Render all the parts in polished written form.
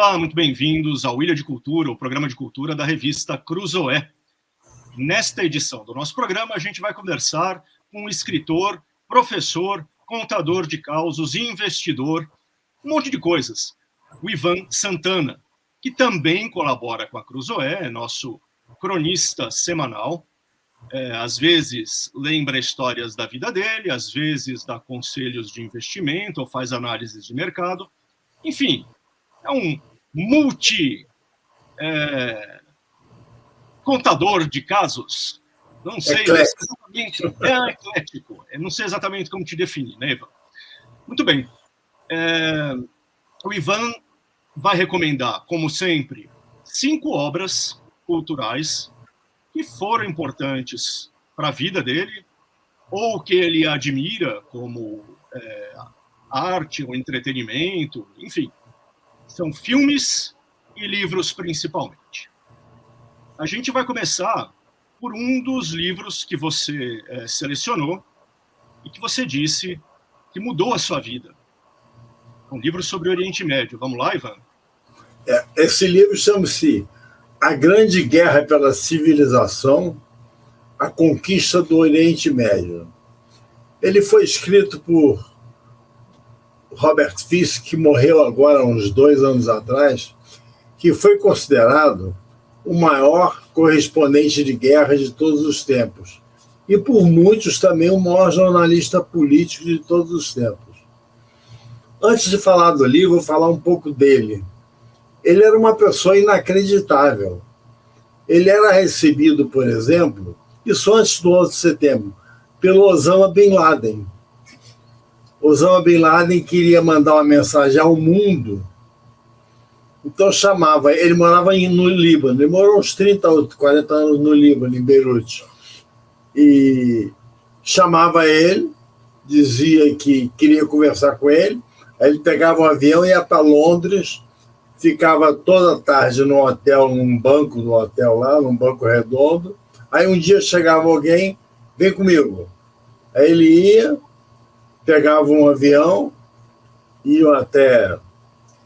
Olá, muito bem-vindos ao Ilha de Cultura, o programa de cultura da revista Cruzoé. Nesta edição do nosso programa, a gente vai conversar com um escritor, professor, contador de causos, investidor, um monte de coisas. O Ivan Santana, que também colabora com a Cruzoé, é nosso cronista semanal. Às vezes lembra histórias da vida dele, às vezes dá conselhos de investimento ou faz análises de mercado. Enfim, é um contador de casos. Não sei exatamente. É eclético. Não sei exatamente como te definir, né, Ivan? Muito bem. O Ivan vai recomendar, como sempre, 5 obras culturais que foram importantes para a vida dele, ou que ele admira como arte ou entretenimento, enfim. São filmes e livros, principalmente. A gente vai começar por um dos livros que você selecionou e que você disse que mudou a sua vida. Um livro sobre o Oriente Médio. Vamos lá, Ivan? Esse livro chama-se A Grande Guerra pela Civilização, a Conquista do Oriente Médio. Ele foi escrito por Robert Fisk, que morreu agora há uns 2 anos atrás, que foi considerado o maior correspondente de guerra de todos os tempos. E por muitos também o maior jornalista político de todos os tempos. Antes de falar do livro, vou falar um pouco dele. Ele era uma pessoa inacreditável. Ele era recebido, por exemplo, isso antes do 11 de setembro, pelo Osama Bin Laden. Osama Bin Laden queria mandar uma mensagem ao mundo, então chamava, ele morava no Líbano, ele morou uns 30 ou 40 anos no Líbano, em Beirute, e chamava ele, dizia que queria conversar com ele, aí ele pegava um avião e ia para Londres, ficava toda tarde no hotel, num banco do hotel lá, num banco redondo, aí um dia chegava alguém, vem comigo, aí ele ia, pegava um avião, iam até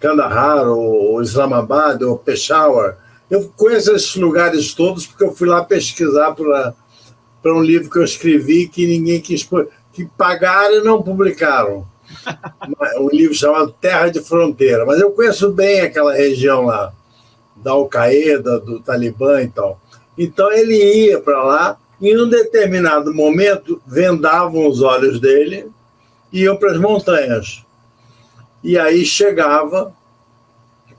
Kandahar, ou Islamabad, ou Peshawar. Eu conheço esses lugares todos porque eu fui lá pesquisar para um livro que eu escrevi que ninguém quis, que pagaram e não publicaram. Um livro chamado Terra de Fronteira. Mas eu conheço bem aquela região lá, da Al-Qaeda, do Talibã e tal. Então ele ia para lá e, em um determinado momento, vendavam os olhos dele, iam para as montanhas. E aí chegava,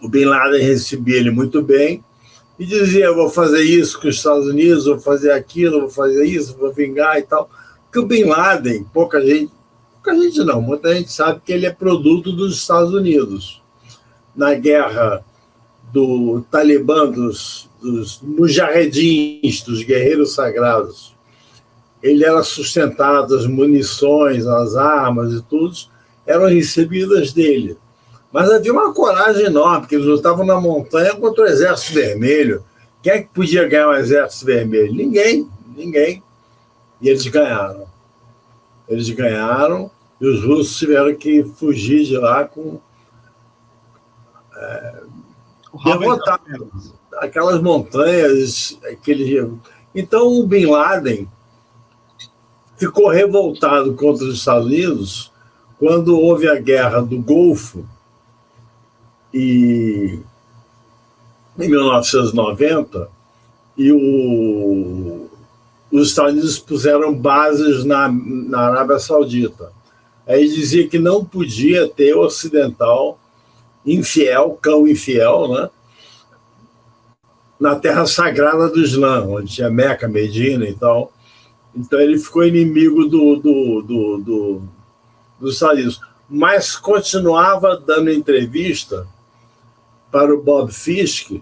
o Bin Laden recebia ele muito bem e dizia, eu vou fazer isso com os Estados Unidos, vou fazer aquilo, vou fazer isso, vou vingar e tal. Porque o Bin Laden, muita gente sabe que ele é produto dos Estados Unidos. Na guerra do Talibã, dos mujahedins, dos guerreiros sagrados, ele era sustentado, as munições, as armas e tudo, eram recebidas dele. Mas havia uma coragem enorme, porque eles lutavam na montanha contra o Exército Vermelho. Quem é que podia ganhar o Exército Vermelho? Ninguém. E eles ganharam. E os russos tiveram que fugir de lá com... derrotar aquelas montanhas. Então o Bin Laden ficou revoltado contra os Estados Unidos quando houve a Guerra do Golfo, em 1990, e os Estados Unidos puseram bases na Arábia Saudita. Aí dizia que não podia ter ocidental infiel, cão infiel, né, na terra sagrada do Islã, onde tinha Meca, Medina e tal. Então ele ficou inimigo dos Estados Unidos, mas continuava dando entrevista para o Bob Fisk,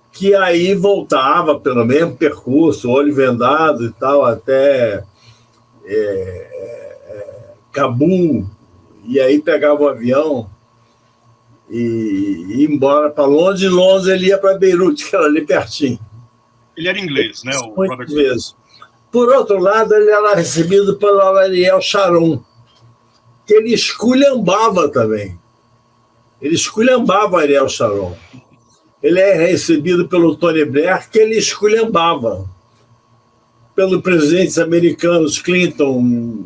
que aí voltava pelo mesmo percurso, olho vendado e tal, até Cabul, e aí pegava o avião e ia embora para Londres, e Londres ele ia para Beirute, que era ali pertinho. Ele era inglês, né? O Robert Fisk. Por outro lado, ele era recebido pelo Ariel Sharon, que ele esculhambava também. Ele esculhambava Ariel Sharon. Ele é recebido pelo Tony Blair, que ele esculhambava. Pelos presidentes americanos, Clinton,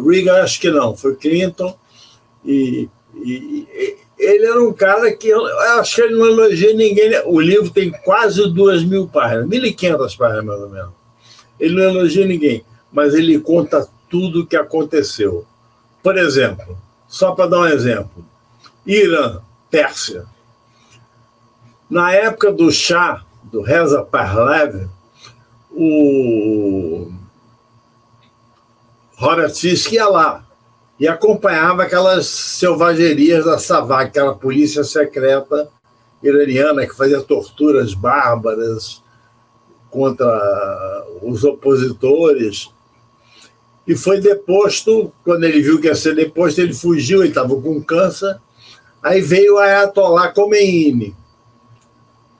Reagan, acho que não, foi Clinton. E ele era um cara que eu acho que ele não elogia ninguém. O livro tem quase 2.000 páginas, 1.500 páginas mais ou menos. Ele não elogia ninguém, mas ele conta tudo o que aconteceu. Por exemplo, só para dar um exemplo, Irã, Pérsia. Na época do Shah, do Reza Pahlavi, o Robert Fisk ia lá e acompanhava aquelas selvagerias da SAVAK, aquela polícia secreta iraniana que fazia torturas bárbaras contra os opositores. E foi deposto, quando ele viu que ia ser deposto, ele fugiu, ele estava com câncer. Aí veio o Ayatollah Khomeini.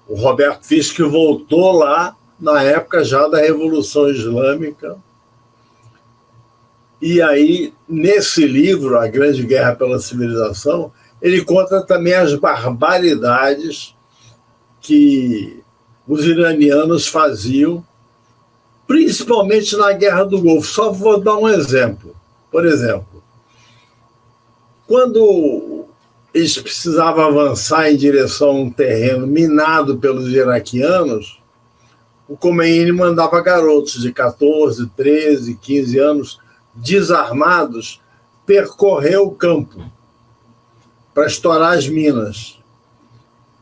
O Robert Fisk voltou lá, na época já da Revolução Islâmica. E aí, nesse livro, A Grande Guerra pela Civilização, ele conta também as barbaridades que os iranianos faziam, principalmente na Guerra do Golfo. Só vou dar um exemplo. Por exemplo, quando eles precisavam avançar em direção a um terreno minado pelos iraquianos, o Khomeini mandava garotos de 14, 13, 15 anos, desarmados, percorrer o campo para estourar as minas.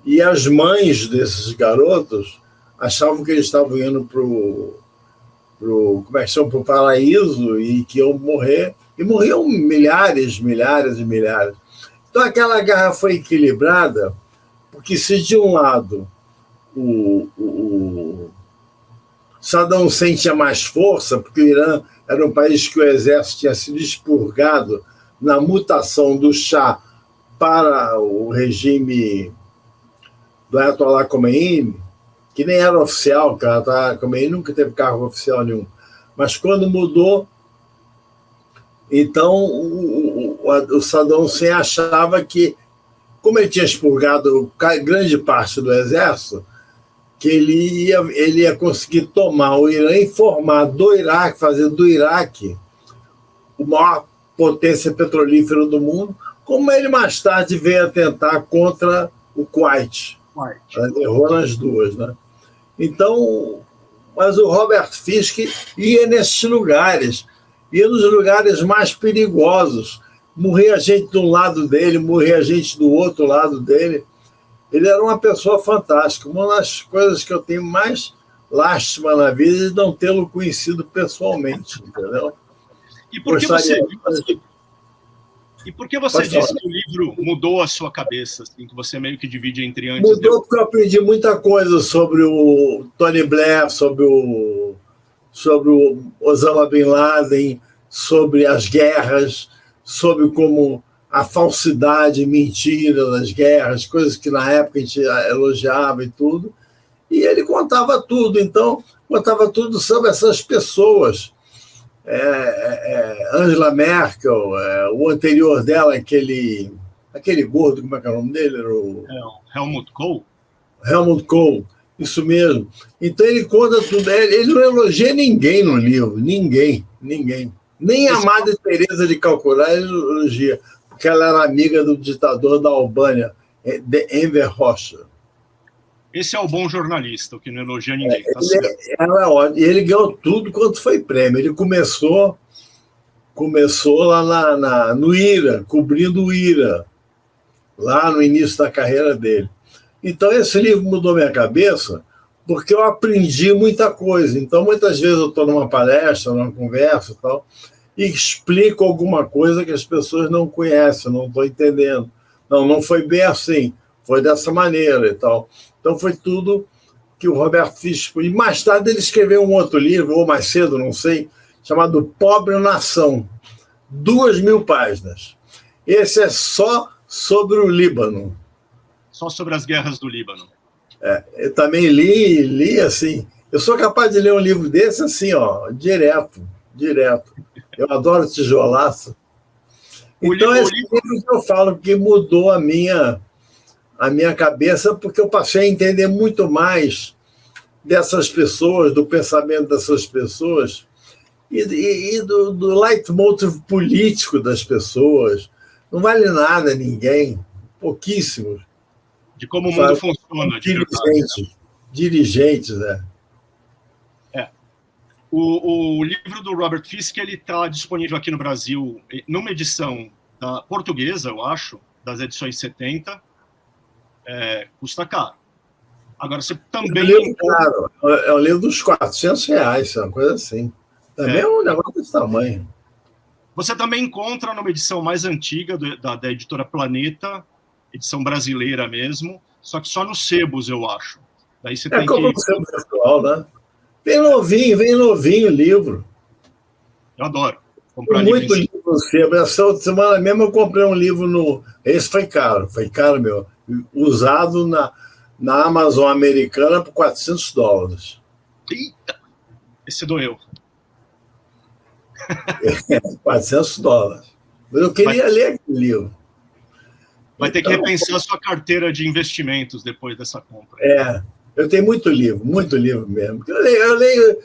E as mães desses garotos achavam que eles estavam indo para o paraíso e que iam morrer. E morriam milhares e milhares. Então aquela guerra foi equilibrada, porque se de um lado o Saddam Hussein tinha mais força, porque o Irã era um país que o exército tinha sido expurgado na mutação do Shah para o regime do Ayatollah Khomeini, que nem era oficial, que o Ayatollah Khomeini nunca teve cargo oficial nenhum. Mas quando mudou, então o Saddam Hussein achava que, como ele tinha expurgado grande parte do exército, que ele ia conseguir tomar o Irã e formar do Iraque, fazer do Iraque a maior potência petrolífera do mundo, como ele mais tarde veio a tentar contra o Kuwait. Errou nas duas, né? Então, mas o Robert Fisk ia nesses lugares, ia nos lugares mais perigosos. Morria gente de um lado dele, morria gente do outro lado dele. Ele era uma pessoa fantástica. Uma das coisas que eu tenho mais lástima na vida é de não tê-lo conhecido pessoalmente, entendeu? E por que você disse que o livro mudou a sua cabeça, assim, que você meio que divide entre antes e depois? Porque eu aprendi muita coisa sobre o Tony Blair, sobre o Osama Bin Laden, sobre as guerras, sobre como a falsidade, mentira das guerras, coisas que na época a gente elogiava e tudo. E ele contava tudo, então, contava tudo sobre essas pessoas. Angela Merkel, o anterior dela, aquele gordo, como é que é o nome dele? Era o Helmut Kohl. Helmut Kohl, isso mesmo. Então ele conta tudo. Ele não elogia ninguém no livro, ninguém. Nem a Madre Teresa de Calcutá ele elogia, porque ela era amiga do ditador da Albânia, de Enver Hoxha. Esse é o bom jornalista, o que não elogia ninguém. E ele ganhou tudo quanto foi prêmio. Ele começou lá no IRA, cobrindo o IRA, lá no início da carreira dele. Então, esse livro mudou minha cabeça, porque eu aprendi muita coisa. Então, muitas vezes eu estou numa palestra, numa conversa e tal, e explico alguma coisa que as pessoas não conhecem, não estão entendendo. Não foi bem assim, foi dessa maneira e tal. Então, foi tudo que o Robert Fisk... E mais tarde ele escreveu um outro livro, ou mais cedo, não sei, chamado Pobre Nação. 2.000 páginas. Esse é só sobre o Líbano. Só sobre as guerras do Líbano. Eu também li assim... Eu sou capaz de ler um livro desse assim, ó, direto. Eu adoro tijolaço. Então, esse livro que eu falo, que mudou a minha cabeça, porque eu passei a entender muito mais dessas pessoas, do pensamento dessas pessoas e do leitmotiv político das pessoas. Não vale nada a ninguém, pouquíssimos. De como o mundo funciona, de verdade. Dirigentes, né? O livro do Robert Fisk está disponível aqui no Brasil numa edição portuguesa, eu acho, das edições 70. Custa caro. Agora, você também... É um livro dos R$400, uma coisa assim. Também é um negócio desse tamanho. Você também encontra numa edição mais antiga da editora Planeta, edição brasileira mesmo, só que só nos sebos, eu acho. Daí você tem como o sebo virtual, né? Vem novinho o livro. Eu adoro comprar muito livro no sebo. Essa semana mesmo eu comprei um livro Esse foi caro meu. Usado na Amazon americana por $400. Eita! Esse doeu. $400. Mas eu queria ler aquele livro. Vai ter que repensar a sua carteira de investimentos depois dessa compra. Eu tenho muito livro mesmo. Eu leio.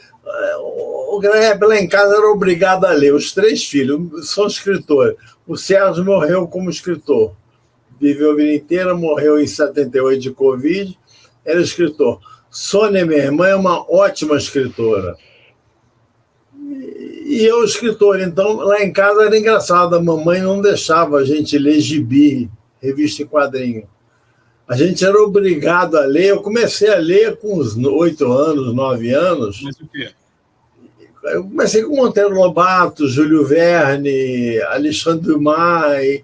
O Graham lá em casa era obrigado a ler. Os 3 filhos são escritores. O Sérgio morreu como escritor. Viveu a vida inteira, morreu em 78 de Covid. Era escritor. Sônia, minha irmã, é uma ótima escritora. E eu, escritor. Então, lá em casa era engraçado. A mamãe não deixava a gente ler gibi, revista em quadrinho. A gente era obrigado a ler. Eu comecei a ler com uns 8 anos, 9 anos. Mas o quê? Eu comecei com Monteiro Lobato, Júlio Verne, Alexandre Dumas.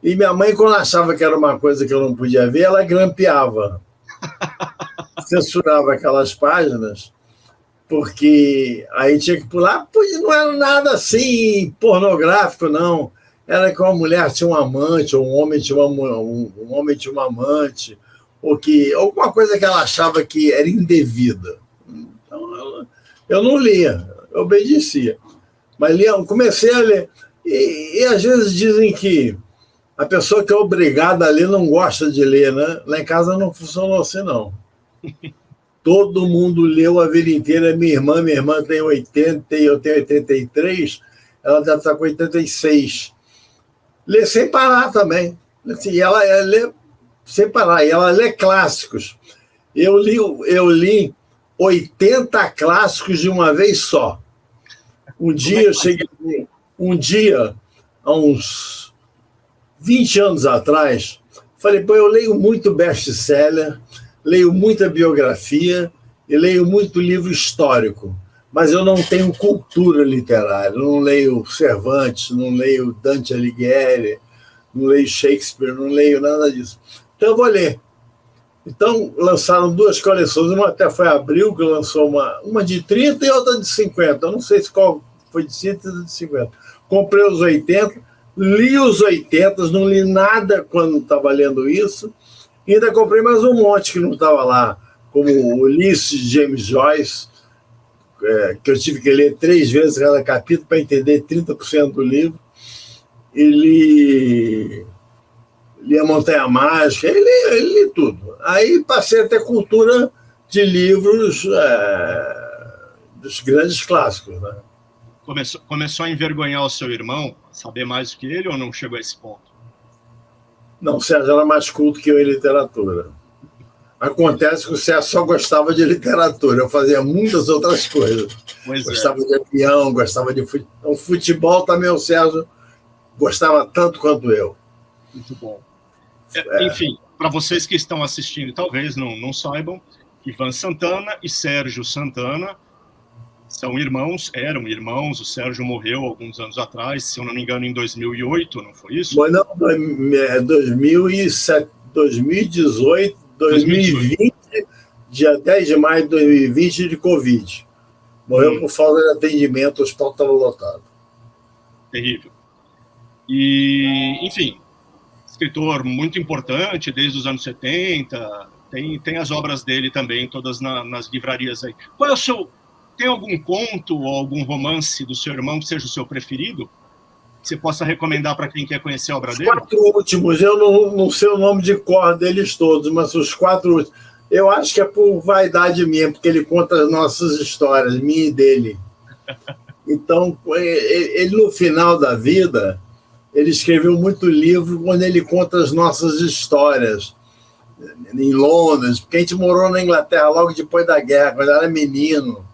E minha mãe, quando achava que era uma coisa que eu não podia ver, ela grampeava. Censurava aquelas páginas, porque aí tinha que pular. Não era nada assim pornográfico, não. Era que uma mulher tinha um amante, ou um homem tinha um homem tinha uma amante, ou que alguma coisa que ela achava que era indevida. Então, eu não lia, eu obedecia. Mas comecei a ler. E às vezes dizem que a pessoa que é obrigada a ler não gosta de ler, né? Lá em casa não funcionou assim, não. Todo mundo leu a vida inteira. Minha irmã tem 80 e eu tenho 83, ela deve estar com 86. Lê sem parar também. E ela lê sem parar. E ela lê clássicos. Eu li 80 clássicos de uma vez só. Um dia, há uns 20 anos atrás, falei, eu leio muito best-seller, leio muita biografia e leio muito livro histórico, mas eu não tenho cultura literária, não leio Cervantes, não leio Dante Alighieri, não leio Shakespeare, não leio nada disso. Então eu vou ler. Então lançaram 2 coleções, uma até foi Abril, que lançou uma de 30 e outra de 50, eu não sei se qual foi de 30 e de 50. Comprei os 80, li os 80, não li nada quando estava lendo isso, e ainda comprei mais um monte que não estava lá, como o Ulisses de James Joyce, que eu tive que ler 3 vezes cada capítulo para entender 30% do livro, e li A Montanha Mágica, li tudo. Aí passei a ter cultura de livros dos grandes clássicos, né? Começou a envergonhar o seu irmão, saber mais do que ele, ou não chegou a esse ponto? Não, o Sérgio era mais culto que eu em literatura. Acontece que o Sérgio só gostava de literatura, eu fazia muitas outras coisas. Gostava de avião, gostava de futebol. Então, futebol também o Sérgio gostava tanto quanto eu. Muito bom. Enfim, para vocês que estão assistindo, talvez não saibam, Ivan Santana e Sérgio Santana eram irmãos. O Sérgio morreu alguns anos atrás, se eu não me engano, em 2008, não foi isso? Não, 2007, 2018, 2020, dia 10 de maio de 2020, de Covid. Morreu por falta de atendimento, o hospital estava lotado. Terrível. E, enfim, escritor muito importante desde os anos 70, tem as obras dele também, todas nas livrarias aí. Qual é o seu... Tem algum conto ou algum romance do seu irmão que seja o seu preferido? você possa recomendar para quem quer conhecer a obra Os dele? 4 últimos, eu não sei o nome de cor deles todos, mas os 4 últimos, eu acho que é por vaidade minha, porque ele conta as nossas histórias, minha e dele. Então, ele no final da vida, ele escreveu muito livro quando ele conta as nossas histórias em Londres, porque a gente morou na Inglaterra logo depois da guerra, quando eu era menino.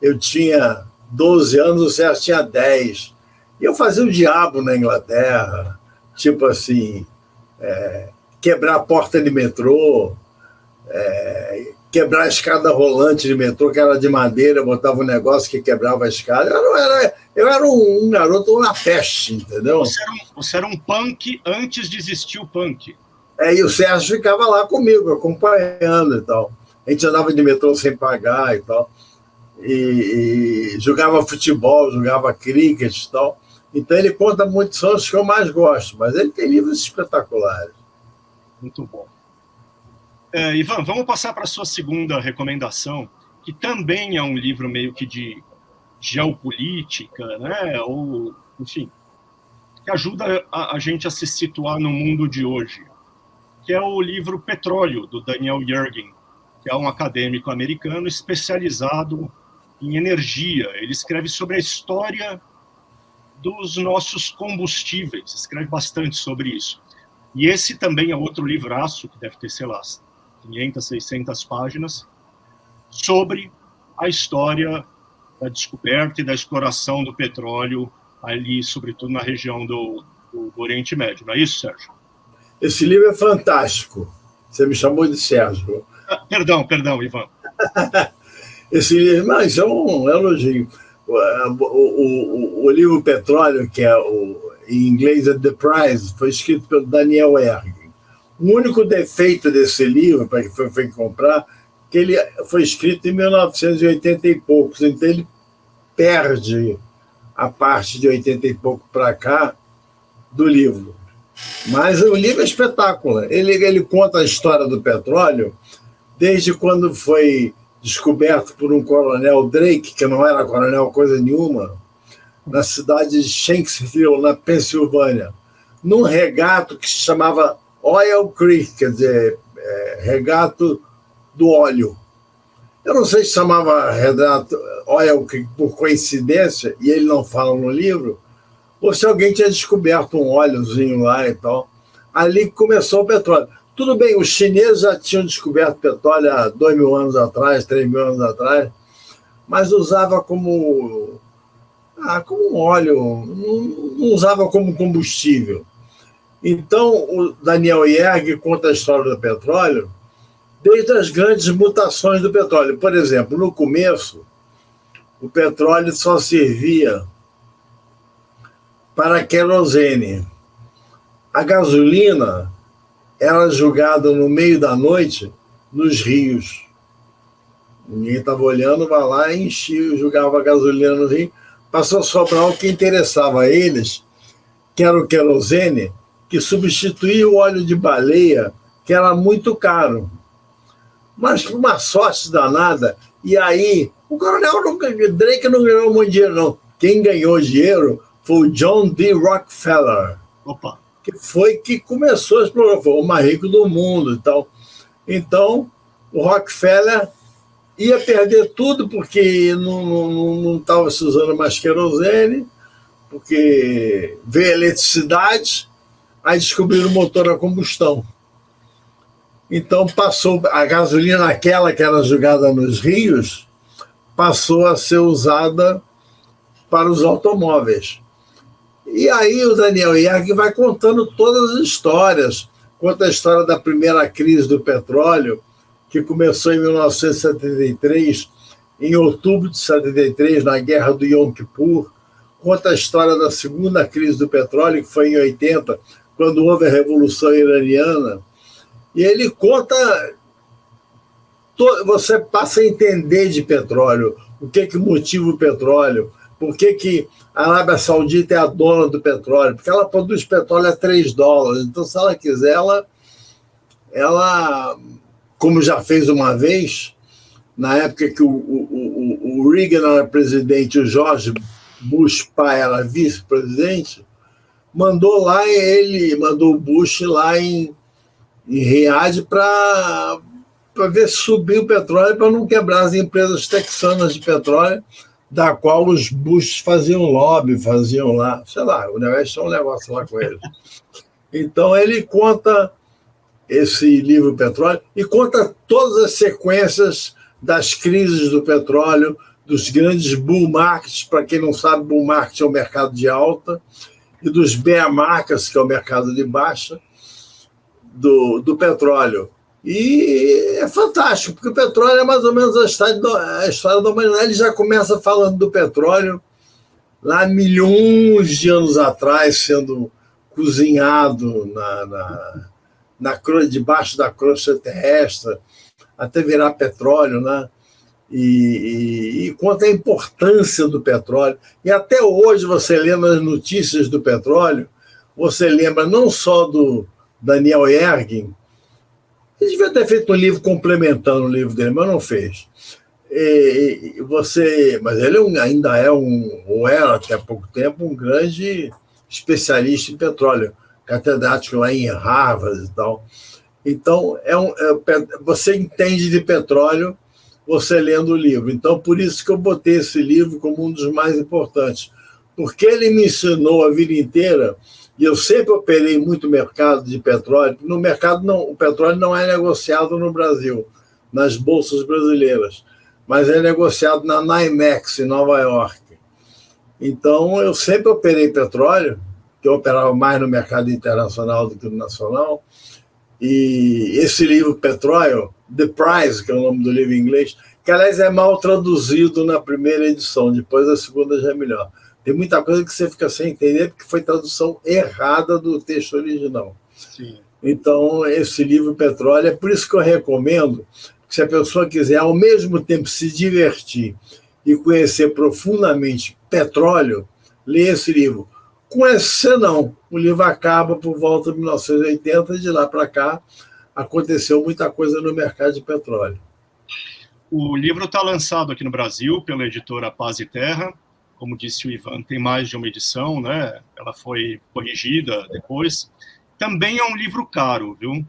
Eu tinha 12 anos, o Sérgio tinha 10. E eu fazia o diabo na Inglaterra, tipo assim, quebrar a porta de metrô, quebrar a escada rolante de metrô, que era de madeira, botava um negócio que quebrava a escada. Eu era um garoto na peste, entendeu? Você era um punk antes de existir o punk. E o Sérgio ficava lá comigo, acompanhando e tal. A gente andava de metrô sem pagar e tal. E jogava futebol, jogava cricket e tal. Então ele conta muitos são os que eu mais gosto, mas ele tem livros espetaculares. Muito bom. Ivan, vamos passar para a sua segunda recomendação, que também é um livro meio que de geopolítica, né? Ou, enfim, que ajuda a gente a se situar no mundo de hoje, que é o livro Petróleo, do Daniel Yergin, que é um acadêmico americano especializado em energia. Ele escreve sobre a história dos nossos combustíveis, escreve bastante sobre isso. E esse também é outro livraço, que deve ter, sei lá, 500, 600 páginas, sobre a história da descoberta e da exploração do petróleo ali, sobretudo na região do Oriente Médio. Não é isso, Sérgio? Esse livro é fantástico. Você me chamou de Sérgio. Perdão, Ivan. Esse livro, mas é um elogio. O livro Petróleo, que é em inglês é The Prize, foi escrito pelo Daniel Yergin. O único defeito desse livro, para quem foi comprar, que ele foi escrito em 1980 e poucos, então ele perde a parte de 80 e pouco para cá do livro. Mas o livro é espetáculo. Ele conta a história do petróleo desde quando foi descoberto por um coronel Drake, que não era coronel coisa nenhuma, na cidade de Shanksville, na Pensilvânia, num regato que se chamava Oil Creek, quer dizer, regato do óleo. Eu não sei se chamava regato Oil Creek por coincidência, e ele não fala no livro, ou se alguém tinha descoberto um óleozinho lá e tal. Ali começou o petróleo. Tudo bem, os chineses já tinham descoberto petróleo há 2.000 anos atrás, 3.000 anos atrás, mas usava como um óleo, não usava como combustível. Então, o Daniel Yergin conta a história do petróleo desde as grandes mutações do petróleo. Por exemplo, no começo, o petróleo só servia para querosene. A gasolina era jogada no meio da noite nos rios. Ninguém estava olhando, vai lá e enchia, jogava a gasolina no rio. Passou a sobrar o que interessava a eles, que era o querosene, que substituía o óleo de baleia, que era muito caro. Mas por uma sorte danada, e aí o coronel Drake não ganhou muito dinheiro, não. Quem ganhou dinheiro foi o John D. Rockefeller. Opa! Que começou a explorar, foi o mais rico do mundo e tal. Então, o Rockefeller ia perder tudo porque não estava se usando mais querosene, porque veio a eletricidade, aí descobriram o motor a combustão. Então, passou a gasolina, aquela que era jogada nos rios, passou a ser usada para os automóveis. E aí o Daniel Yergin vai contando todas as histórias. Conta a história da primeira crise do petróleo, que começou em 1973, em outubro de 73, na Guerra do Yom Kippur. Conta a história da segunda crise do petróleo, que foi em 80, quando houve a Revolução Iraniana. E ele conta... Você passa a entender de petróleo, o que motiva o petróleo, por que a Arábia Saudita é a dona do petróleo, porque ela produz petróleo a $3. Então, se ela quiser, ela como já fez uma vez, na época que o Reagan era presidente, o George Bush pai era vice-presidente, mandou o Bush lá em Riad para ver se subir o petróleo, para não quebrar as empresas texanas de petróleo, da qual os Bush faziam lobby, faziam lá, sei lá, o negócio é um negócio lá com ele. Então ele conta esse livro Petróleo e conta todas as sequências das crises do petróleo, dos grandes bull markets, para quem não sabe, bull market é o mercado de alta, e dos bear markets, que é o mercado de baixa, do petróleo. E é fantástico, porque o petróleo é mais ou menos a história da humanidade. Ele já começa falando do petróleo lá milhões de anos atrás, sendo cozinhado debaixo da crosta terrestre, até virar petróleo, né? E quanto à importância do petróleo. E até hoje, você lendo as notícias do petróleo, você lembra não só do Daniel Yergin, ele devia ter feito um livro complementando o livro dele, mas não fez. Mas ele ainda é ou era até há pouco tempo, um grande especialista em petróleo, catedrático lá em Harvard e tal. Então, você entende de petróleo você lendo o livro. Então, por isso que eu botei esse livro como um dos mais importantes, porque ele me ensinou a vida inteira, e eu sempre operei muito mercado de petróleo. No mercado, o petróleo não é negociado no Brasil, nas bolsas brasileiras, mas é negociado na NYMEX, em Nova York. Então, eu sempre operei petróleo, que eu operava mais no mercado internacional do que no nacional. E esse livro, Petróleo, The Price, que é o nome do livro em inglês, que, aliás, é mal traduzido na primeira edição, depois a segunda já é melhor. Tem muita coisa que você fica sem entender, porque foi tradução errada do texto original. Sim. Então, esse livro, Petróleo, é por isso que eu recomendo que, se a pessoa quiser, ao mesmo tempo, se divertir e conhecer profundamente petróleo, lê esse livro. Com exceção, o livro acaba por volta de 1980 e de lá para cá aconteceu muita coisa no mercado de petróleo. O livro está lançado aqui no Brasil pela editora Paz e Terra. Como disse o Ivan, tem mais de uma edição, né? Ela foi corrigida depois. Também é um livro caro, viu?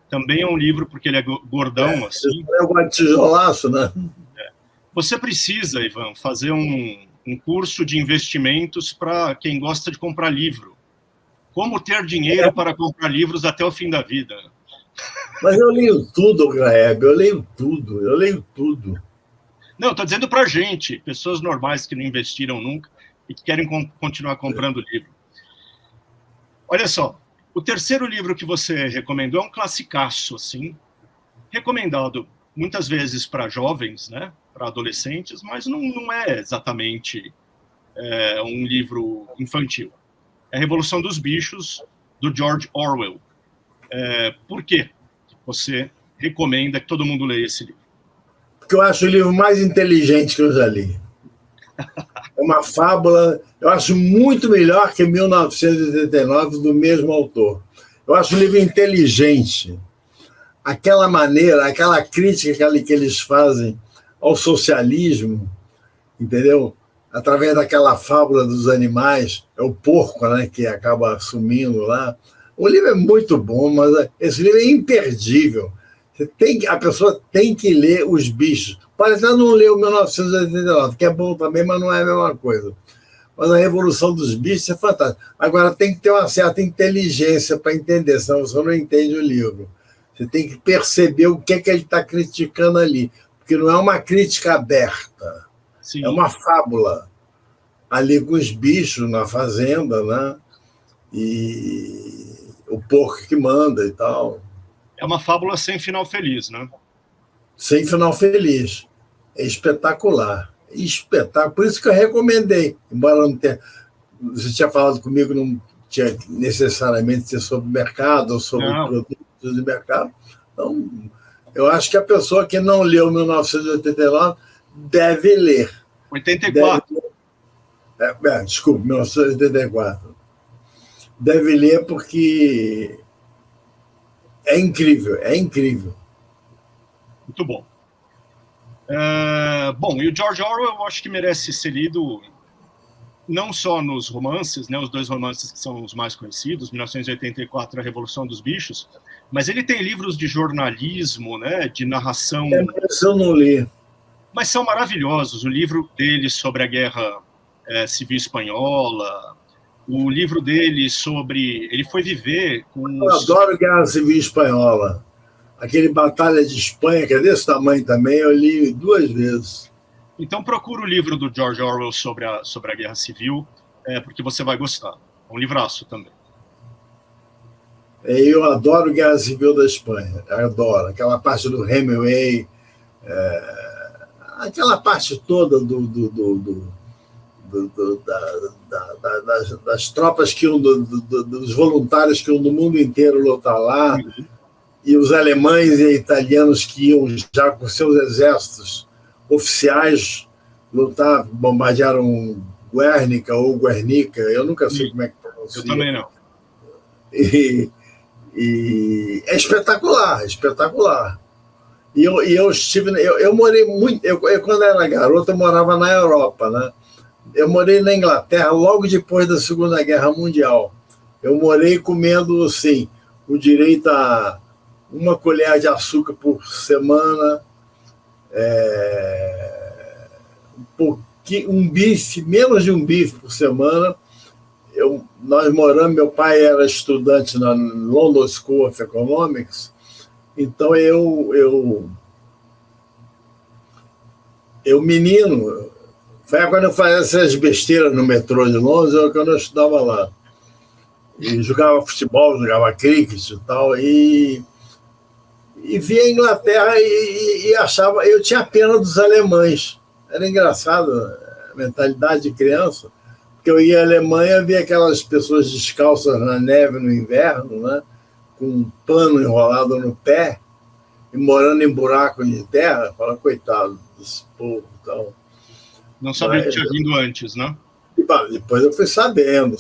Também é um livro porque ele é gordão, assim. É um tijolaço, né? Você precisa, Ivan, fazer um curso de investimentos para quem gosta de comprar livro. Como ter dinheiro para comprar livros até o fim da vida. Mas eu leio tudo, Graeb, eu leio tudo. Não, estou dizendo para gente, pessoas normais que não investiram nunca e que querem continuar comprando livro. Olha só, o terceiro livro que você recomendou é um classicaço, assim, recomendado muitas vezes para jovens, né, para adolescentes, mas não é exatamente um livro infantil. É a Revolução dos Bichos, do George Orwell. Por quê você recomenda que todo mundo leia esse livro? Porque eu acho o livro mais inteligente que eu já li. É uma fábula, eu acho muito melhor que 1989, do mesmo autor. Eu acho o livro inteligente. Aquela maneira, aquela crítica que eles fazem ao socialismo, entendeu? Através daquela fábula dos animais, é o porco, né, que acaba assumindo lá. O livro é muito bom, mas esse livro é imperdível. A pessoa tem que ler Os Bichos. Parece que não leu 1989, que é bom também, mas não é a mesma coisa. Mas a Revolução dos Bichos é fantástica. Agora, tem que ter uma certa inteligência para entender, senão você não entende o livro. Você tem que perceber o que ele está criticando ali, porque não é uma crítica aberta. Sim. É uma fábula. Ali com os bichos na fazenda, né? E o porco que manda e tal. É uma fábula sem final feliz, né? Sem final feliz. É espetacular. Espetáculo. Por isso que eu recomendei. Embora não tenha... Você tinha falado comigo, não tinha necessariamente ser sobre mercado ou sobre produtos de mercado. Então, eu acho que a pessoa que não leu 1989 deve ler. 84. Desculpa, 1984. Deve ler porque é incrível, é incrível. Muito bom. Bom, e o George Orwell eu acho que merece ser lido não só nos romances, né, os dois romances que são os mais conhecidos, 1984, A Revolução dos Bichos, mas ele tem livros de jornalismo, né, de narração. Mas eu não li. Mas são maravilhosos. O livro dele sobre a Guerra Civil Espanhola, o livro dele sobre... Ele foi viver com Eu adoro Guerra Civil Espanhola. Aquele Batalha de Espanha, que é desse tamanho também, eu li 2 vezes. Então procura o livro do George Orwell sobre a Guerra Civil, porque você vai gostar. É um livraço também. Eu adoro Guerra Civil da Espanha. Adoro. Aquela parte do Hemingway, aquela parte toda das tropas que iam, dos voluntários que iam do mundo inteiro lutar lá, e os alemães e italianos que iam já com seus exércitos oficiais lutar, bombardearam Guernica ou Guernica, eu nunca sei como é que pronuncia. Eu também não. E é espetacular, espetacular. E eu estive, eu morei muito, quando era garoto, eu morava na Europa, né? Eu morei na Inglaterra logo depois da Segunda Guerra Mundial. Eu morei comendo, assim, o direito a 1 colher de açúcar por semana, um bife, menos de um bife por semana. Nós moramos, meu pai era estudante na London School of Economics, então eu menino, foi quando eu fazia essas besteiras no metrô de Londres, quando eu estudava lá. E jogava futebol, jogava cricket e tal, e via a Inglaterra e achava... Eu tinha pena dos alemães. Era engraçado a mentalidade de criança, porque eu ia à Alemanha, via aquelas pessoas descalças na neve no inverno, né, com um pano enrolado no pé, e morando em buraco de terra. Fala, coitado desse povo e tal. Não sabia que tinha vindo antes, né? Depois eu fui sabendo.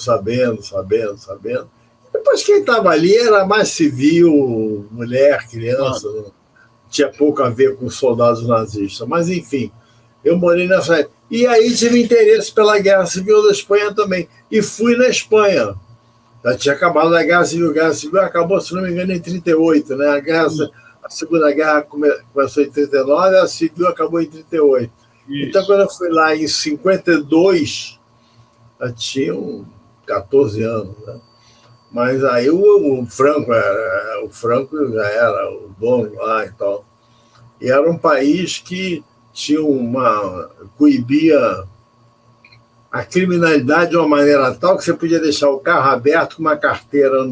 Depois quem estava ali era mais civil, mulher, criança, não tinha pouco a ver com soldados nazistas. Mas, enfim, eu morei nessa época. E aí tive interesse pela Guerra Civil da Espanha também. E fui na Espanha. Já tinha acabado a Guerra Civil. A Guerra Civil acabou, se não me engano, em 1938. Né? A Segunda Guerra começou em 1939, a Civil acabou em 1938. Isso. Então, quando eu fui lá em 1952, já tinham 14 anos, né? Mas aí o Franco já era o dono lá e tal. E era um país que tinha coibia a criminalidade de uma maneira tal que você podia deixar o carro aberto com uma carteira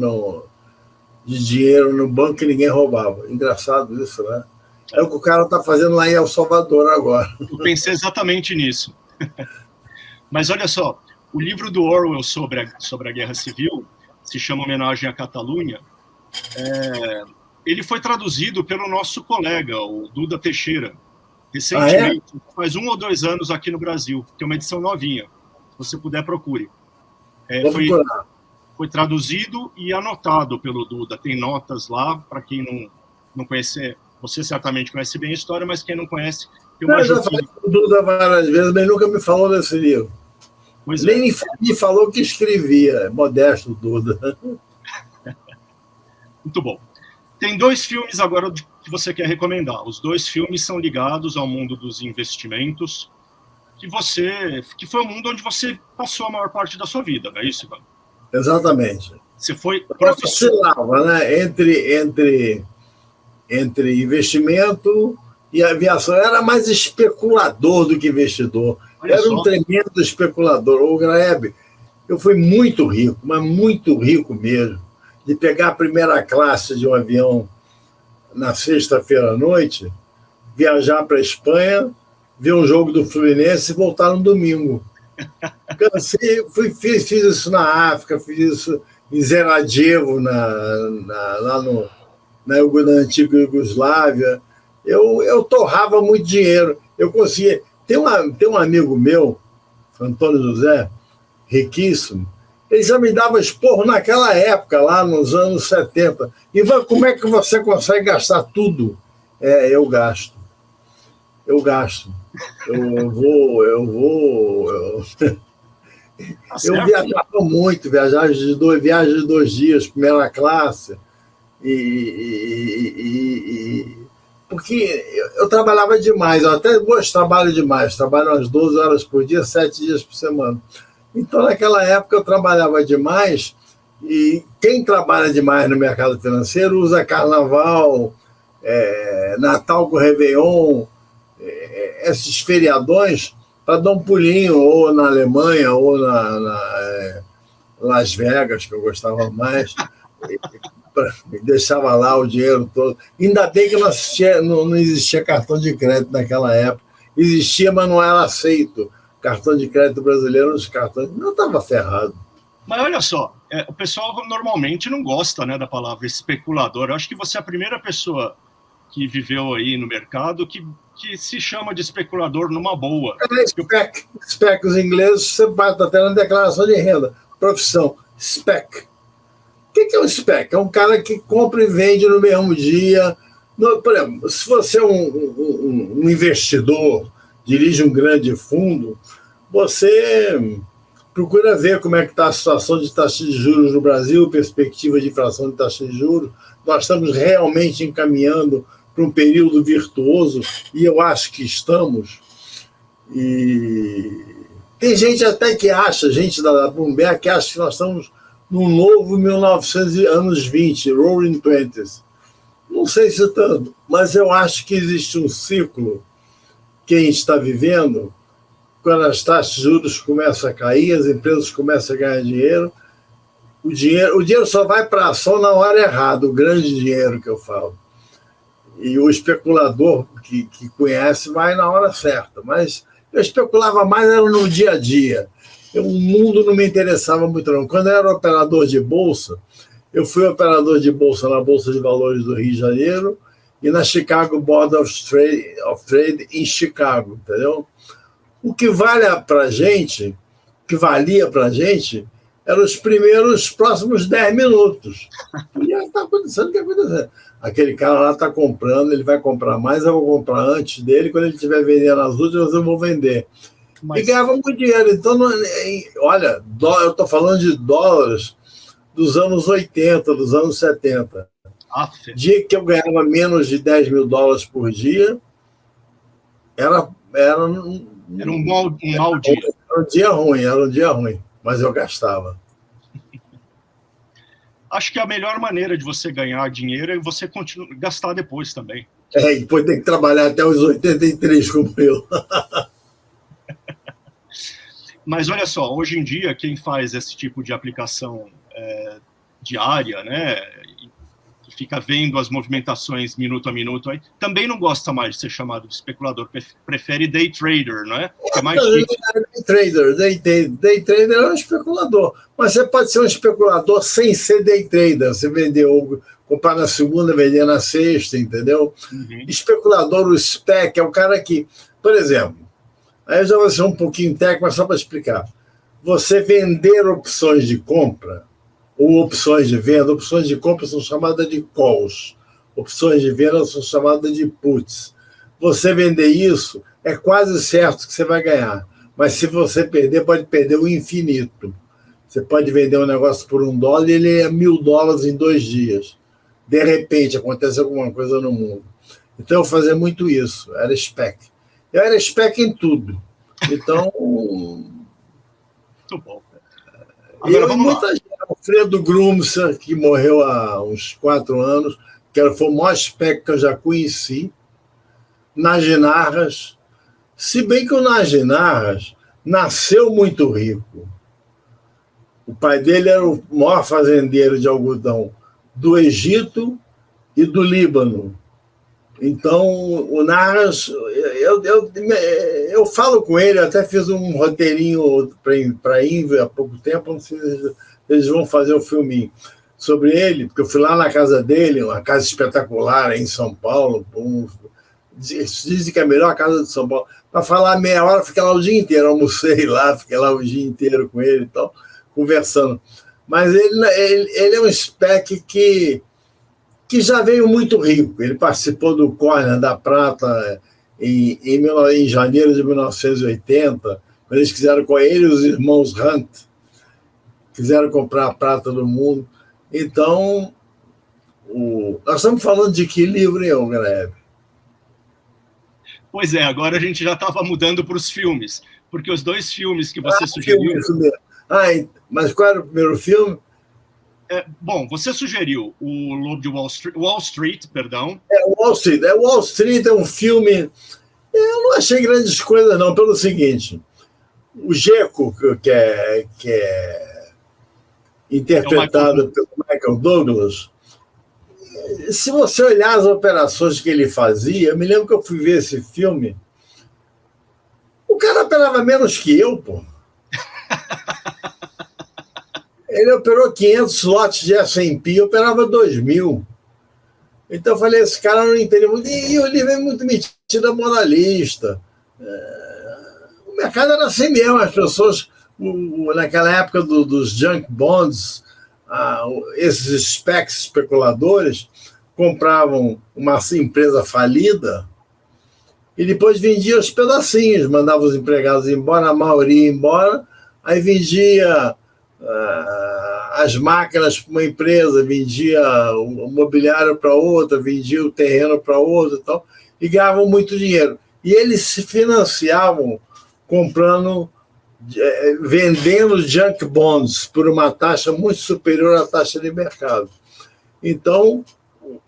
de dinheiro no banco e ninguém roubava. Engraçado isso, né? É o que o cara está fazendo lá em El Salvador agora. Eu pensei exatamente nisso. Mas olha só, o livro do Orwell sobre a Guerra Civil se chama Homenagem à Catalunha. Ele foi traduzido pelo nosso colega, o Duda Teixeira, recentemente, faz 1 ou 2 anos aqui no Brasil. Tem uma edição novinha. Se você puder, procure. Foi traduzido e anotado pelo Duda. Tem notas lá, para quem não conhece. Você certamente conhece bem a história, mas quem não conhece... Eu já falei com o Duda várias vezes, mas nunca me falou desse livro. Nem me falou que escrevia. Modesto Duda. Muito bom. Tem 2 filmes agora que você quer recomendar. Os 2 filmes são ligados ao mundo dos investimentos, que foi o mundo onde você passou a maior parte da sua vida, não é isso, Ivan? Exatamente. Você foi professor. Né? Entre investimento e aviação. Eu era mais especulador do que investidor. Era um tremendo especulador. O Graeb, eu fui muito rico, mas muito rico mesmo, de pegar a primeira classe de um avião na sexta-feira à noite, viajar para a Espanha, ver um jogo do Fluminense e voltar no domingo. Fiz isso na África, fiz isso em Sarajevo, lá na antiga Iugoslávia. Eu torrava muito dinheiro. Eu conseguia. Tem um amigo meu, Antônio José, riquíssimo, ele já me dava esporro naquela época, lá nos anos 70. Ivan, como é que você consegue gastar tudo? Eu gasto. Tá Eu certo. viajava muito, viagem de 2 dias, primeira classe, porque eu trabalhava demais, eu até hoje trabalho demais, trabalho umas 12 horas por dia, 7 dias por semana. Então, naquela época, eu trabalhava demais, e quem trabalha demais no mercado financeiro usa carnaval, Natal com Réveillon, esses feriadões, para dar um pulinho, ou na Alemanha, ou na Las Vegas, que eu gostava mais, deixava lá o dinheiro todo. Ainda bem que não existia cartão de crédito naquela época. Existia, mas não era aceito. Cartão de crédito brasileiro, os cartões. Não estava ferrado. Mas olha só, o pessoal normalmente não gosta, né, da palavra especulador. Eu acho que você é a primeira pessoa que viveu aí no mercado que se chama de especulador numa boa. SPEC, os ingleses, você bate até na declaração de renda. Profissão, SPEC. O que é um SPEC? É um cara que compra e vende no mesmo dia. Por exemplo, se você é um investidor, dirige um grande fundo, você procura ver como é que está a situação de taxa de juros no Brasil, perspectiva de inflação de taxa de juros. Nós estamos realmente encaminhando para um período virtuoso, e eu acho que estamos. E tem gente até que acha, gente da Bloomberg, que acha que nós estamos num novo 1900 anos 20, Roaring Twenties. Não sei se tanto, mas eu acho que existe um ciclo que a gente está vivendo, quando as taxas de juros começam a cair, as empresas começam a ganhar dinheiro, o dinheiro só vai para a ação na hora errada, o grande dinheiro que eu falo. E o especulador que conhece vai na hora certa. Mas eu especulava mais era no dia a dia. O mundo não me interessava muito, não. Quando eu era operador de bolsa, eu fui operador de bolsa na Bolsa de Valores do Rio de Janeiro e na Chicago Board of Trade em Chicago, entendeu? O que valia para a gente, eram os próximos 10 minutos. E aí está acontecendo o que está acontecendo. Aquele cara lá está comprando, ele vai comprar mais, eu vou comprar antes dele, quando ele estiver vendendo as últimas, eu vou vender. Mas... E ganhava muito dinheiro. Então, olha, eu estou falando de dólares dos anos 80, dos anos 70. Dia que eu ganhava menos de 10 mil dólares por dia, era um mau dia. Era um dia ruim, mas eu gastava. Acho que a melhor maneira de você ganhar dinheiro é você gastar depois também. E depois tem que trabalhar até os 83, como eu. Mas olha só, hoje em dia, quem faz esse tipo de aplicação diária, né, que fica vendo as movimentações minuto a minuto, aí, também não gosta mais de ser chamado de especulador, prefere day trader, não é? Que é mais day trader é um especulador, mas você pode ser um especulador sem ser day trader, você vendeu, comprar na segunda, vender na sexta, entendeu? Uhum. Especulador, o SPEC, é o cara que, por exemplo, aí eu já vou ser um pouquinho técnico, mas só para explicar, você vender opções de compra ou opções de venda. Opções de compra são chamadas de calls, opções de venda são chamadas de puts. Você vender isso, é quase certo que você vai ganhar, mas se você perder, pode perder o infinito. Você pode vender um negócio por $1 e ele é $1.000 em 2 dias. De repente, acontece alguma coisa no mundo. Então, eu fazia muito isso, era SPEC. Eu era SPEC em tudo. Então... Muito bom. Agora, vamos lá. Alfredo Grumser, que morreu há uns 4 anos, que foi o maior SPEC que eu já conheci. Naginarras. Se bem que o Naginarras nasceu muito rico. O pai dele era o maior fazendeiro de algodão do Egito e do Líbano. Então, o Narras, eu falo com ele, até fiz um roteirinho para Inver há pouco tempo, não sei se eles vão fazer um filminho sobre ele, porque eu fui lá na casa dele, uma casa espetacular em São Paulo, dizem que é a melhor casa de São Paulo, para falar meia hora, fiquei lá o dia inteiro, almocei lá, fiquei lá o dia inteiro com ele e tal, conversando. Mas ele é um SPEC que já veio muito rico. Ele participou do Corner da Prata em janeiro de 1980, quando eles quiseram com ele e os irmãos Hunt, quiseram comprar a prata do mundo. Então, nós estamos falando de que livro, hein, Greve? Pois é, agora a gente já estava mudando para os filmes, porque os 2 filmes que você sugeriu... Mas qual era o primeiro filme? Bom, você sugeriu o Lobo de Wall Street, perdão. Wall Street. Wall Street é um filme... Eu não achei grandes coisas, não, pelo seguinte. O Jeco, que é interpretado pelo Michael Douglas, se você olhar as operações que ele fazia, eu me lembro que eu fui ver esse filme, o cara operava menos que eu, pô. Ele operou 500 lotes de S&P, operava 2.000. Então eu falei, esse cara não entende muito. E o livro é muito metido a moralista. O mercado era assim mesmo, as pessoas, naquela época dos junk bonds, esses SPACs especuladores compravam uma empresa falida e depois vendiam os pedacinhos, mandavam os empregados embora, a maioria embora, aí vendia as máquinas para uma empresa, vendia o mobiliário para outra, vendia o terreno para outra e ganhavam muito dinheiro. E eles se financiavam vendendo junk bonds por uma taxa muito superior à taxa de mercado. Então,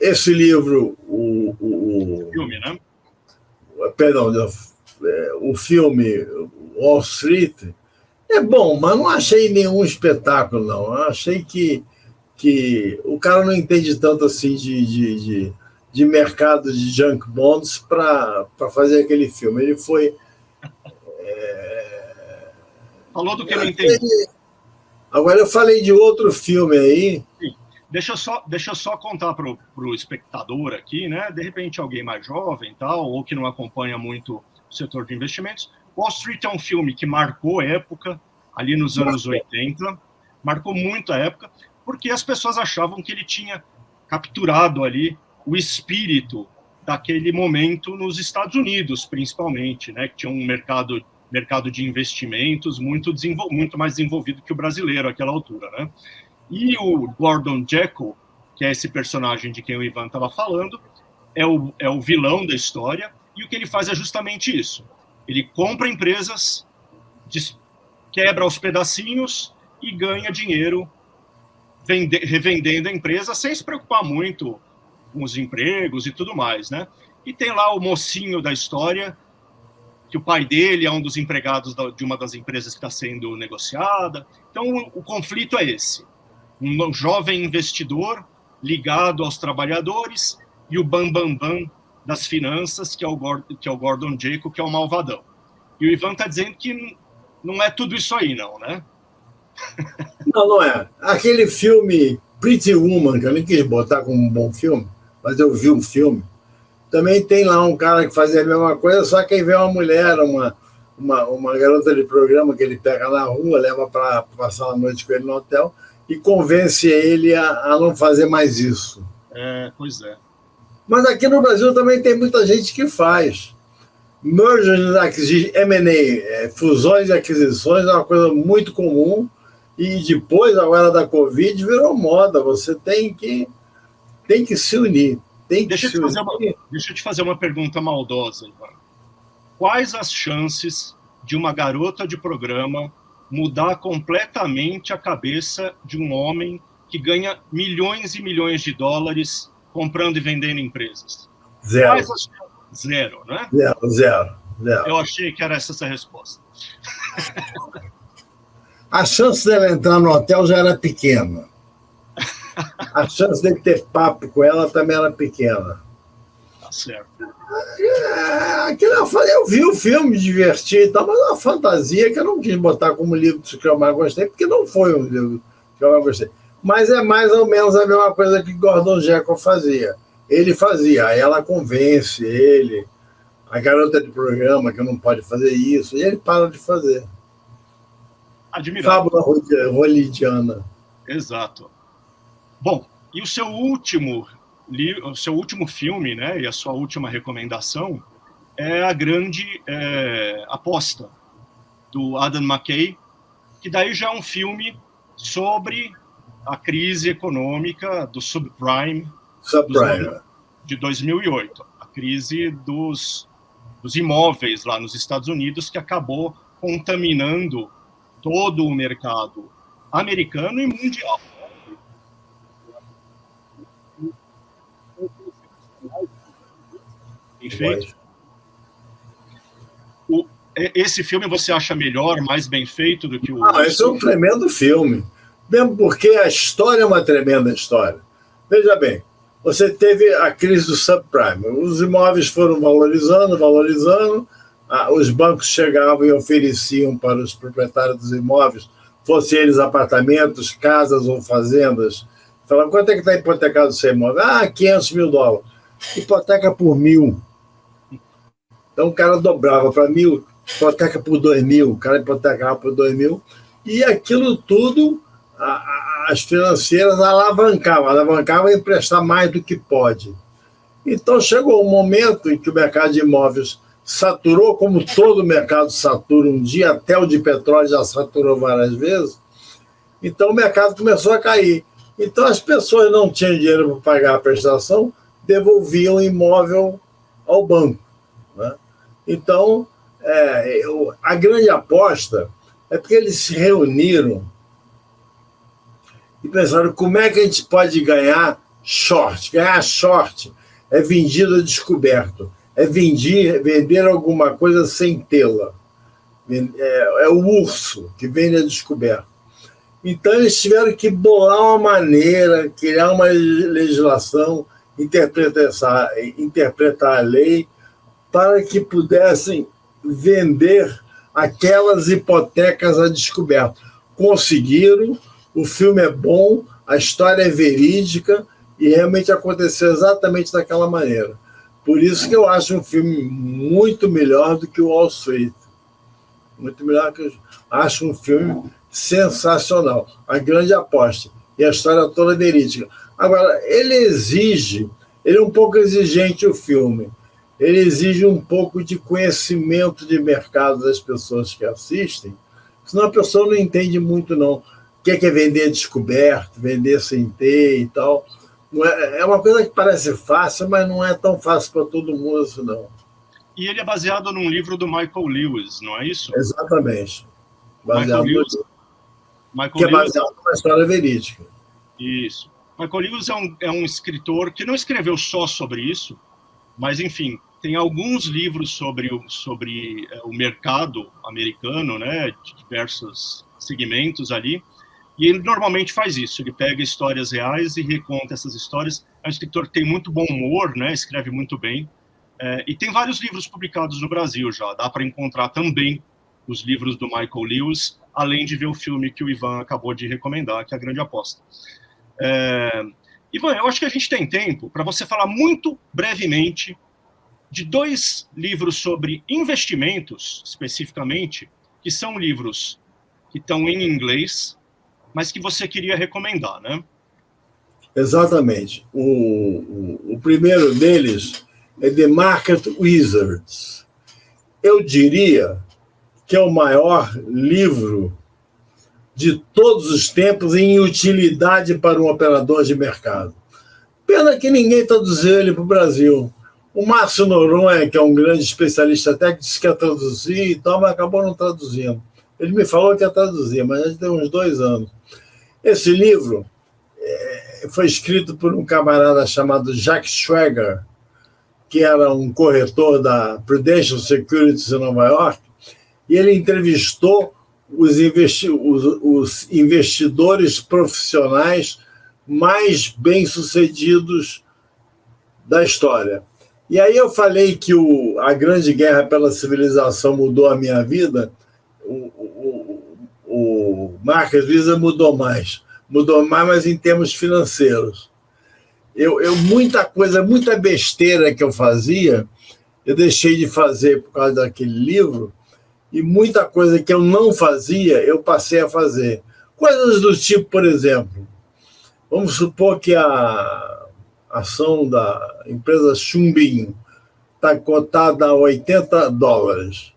esse livro, o filme, né? Perdão, o filme Wall Street é bom, mas não achei nenhum espetáculo, não. Eu achei que o cara não entende tanto assim de mercado de junk bonds para fazer aquele filme. Ele foi... Falou do que eu não entendi. Agora eu falei de outro filme aí. Sim. Deixa eu só contar para o espectador aqui, né? De repente alguém mais jovem, tal, ou que não acompanha muito o setor de investimentos. Wall Street é um filme que marcou época, ali nos anos 80, marcou muito a época, porque as pessoas achavam que ele tinha capturado ali o espírito daquele momento nos Estados Unidos, principalmente, né? Que tinha um mercado de investimentos muito mais desenvolvido que o brasileiro àquela altura, né? E o Gordon Gekko, que é esse personagem de quem o Ivan estava falando, é o vilão da história, e o que ele faz é justamente isso. Ele compra empresas, quebra aos pedacinhos e ganha dinheiro revendendo a empresa sem se preocupar muito com os empregos e tudo mais, né? E tem lá o mocinho da história, que o pai dele é um dos empregados de uma das empresas que está sendo negociada. Então, o conflito é esse. Um jovem investidor ligado aos trabalhadores e o bam das finanças, que é o Gordon Gekko, que é o malvadão. E o Ivan está dizendo que não é tudo isso aí, não, né? Não é. Aquele filme Pretty Woman, que eu nem quis botar como um bom filme, mas eu vi o filme, também tem lá um cara que fazia a mesma coisa, só que aí vem uma mulher, uma garota de programa que ele pega na rua, leva para passar a noite com ele no hotel e convence ele a não fazer mais isso. Pois é. Mas aqui no Brasil também tem muita gente que faz. Mergers and Acquisitions, M&A, fusões e aquisições é uma coisa muito comum e depois, agora da Covid, virou moda. Você tem que se unir. Deixa eu te fazer uma pergunta maldosa, Ivan. Quais as chances de uma garota de programa mudar completamente a cabeça de um homem que ganha milhões e milhões de dólares comprando e vendendo empresas? Zero. Quais as chances? Zero, né? Zero. Eu achei que era essa a resposta. A chance dela entrar no hotel já era pequena. A chance de ter papo com ela também era pequena. Tá certo. Eu vi o filme, me diverti e tal, mas é uma fantasia que eu não quis botar como livro que eu mais gostei, porque não foi um livro que eu mais gostei. Mas é mais ou menos a mesma coisa que Gordon Gekko fazia. Ele fazia, aí ela convence ele, a garota de programa que não pode fazer isso, e ele para de fazer. Admirável. Fábula hollywoodiana. Exato. Bom, e o seu último filme, né, e a sua última recomendação é A Grande Aposta. do Adam McKay, que daí já é um filme sobre a crise econômica do subprime, de 2008, a crise dos imóveis lá nos Estados Unidos, que acabou contaminando todo o mercado americano e mundial. Perfeito. Esse filme você acha melhor, mais bem feito do que o... Esse é um tremendo filme. Mesmo porque a história é uma tremenda história. Veja bem, você teve a crise do subprime. Os imóveis foram valorizando, os bancos chegavam e ofereciam para os proprietários dos imóveis, fossem eles apartamentos, casas ou fazendas, falavam, quanto é que está hipotecado o seu imóvel? $500 mil. Hipoteca por 1.000. Então o cara dobrava para 1.000, hipoteca por 2.000, o cara hipotecava por 2.000, e aquilo tudo as financeiras alavancavam a emprestar mais do que pode. Então chegou um momento em que o mercado de imóveis saturou, como todo mercado satura um dia, até o de petróleo já saturou várias vezes, então o mercado começou a cair. Então as pessoas não tinham dinheiro para pagar a prestação, devolviam o imóvel ao banco, né? Então, a grande aposta é porque eles se reuniram e pensaram como é que a gente pode ganhar short. Ganhar short é vendido a descoberto, é vender alguma coisa sem tê-la. É o urso que vende a descoberto. Então, eles tiveram que bolar uma maneira, criar uma legislação, interpretar a lei, para que pudessem vender aquelas hipotecas a descoberto. Conseguiram, o filme é bom, a história é verídica e realmente aconteceu exatamente daquela maneira. Por isso que eu acho um filme muito melhor do que o Wall Street. Muito melhor que eu acho um filme sensacional. A grande aposta. E a história toda é verídica. Agora, ele é um pouco exigente o filme. Ele exige um pouco de conhecimento de mercado das pessoas que assistem, senão a pessoa não entende muito, não. O que é vender descoberto, vender sem ter e tal. Não é uma coisa que parece fácil, mas não é tão fácil para todo mundo assim, não. E ele é baseado num livro do Michael Lewis, não é isso? Exatamente. Michael Lewis é baseado numa história verídica. Isso. Michael Lewis é um escritor que não escreveu só sobre isso, mas, enfim, tem alguns livros sobre o mercado americano, né, de diversos segmentos ali, e ele normalmente faz isso, ele pega histórias reais e reconta essas histórias. É um escritor que tem muito bom humor, né, escreve muito bem, e tem vários livros publicados no Brasil já, dá para encontrar também os livros do Michael Lewis, além de ver o filme que o Ivan acabou de recomendar, que é A Grande Aposta. Ivan, eu acho que a gente tem tempo para você falar muito brevemente de 2 livros sobre investimentos, especificamente, que são livros que estão em inglês, mas que você queria recomendar, né? Exatamente. O primeiro deles é The Market Wizards. Eu diria que é o maior livro de todos os tempos em utilidade para um operador de mercado. Pena que ninguém traduziu ele para o Brasil. O Márcio Noronha, que é um grande especialista técnico, disse que ia traduzir e tal, mas acabou não traduzindo. Ele me falou que ia traduzir, mas já tem uns 2 anos. Esse livro foi escrito por um camarada chamado Jack Schwager, que era um corretor da Prudential Securities em Nova York, e ele entrevistou os investidores profissionais mais bem-sucedidos da história. E aí eu falei que a Grande Guerra pela Civilização mudou a minha vida, o Market Wizards mudou mais, mas em termos financeiros. Muita besteira que eu fazia, eu deixei de fazer por causa daquele livro, e muita coisa que eu não fazia, eu passei a fazer. Coisas do tipo, por exemplo, vamos supor que a ação da empresa Chumbinho está cotada a $80.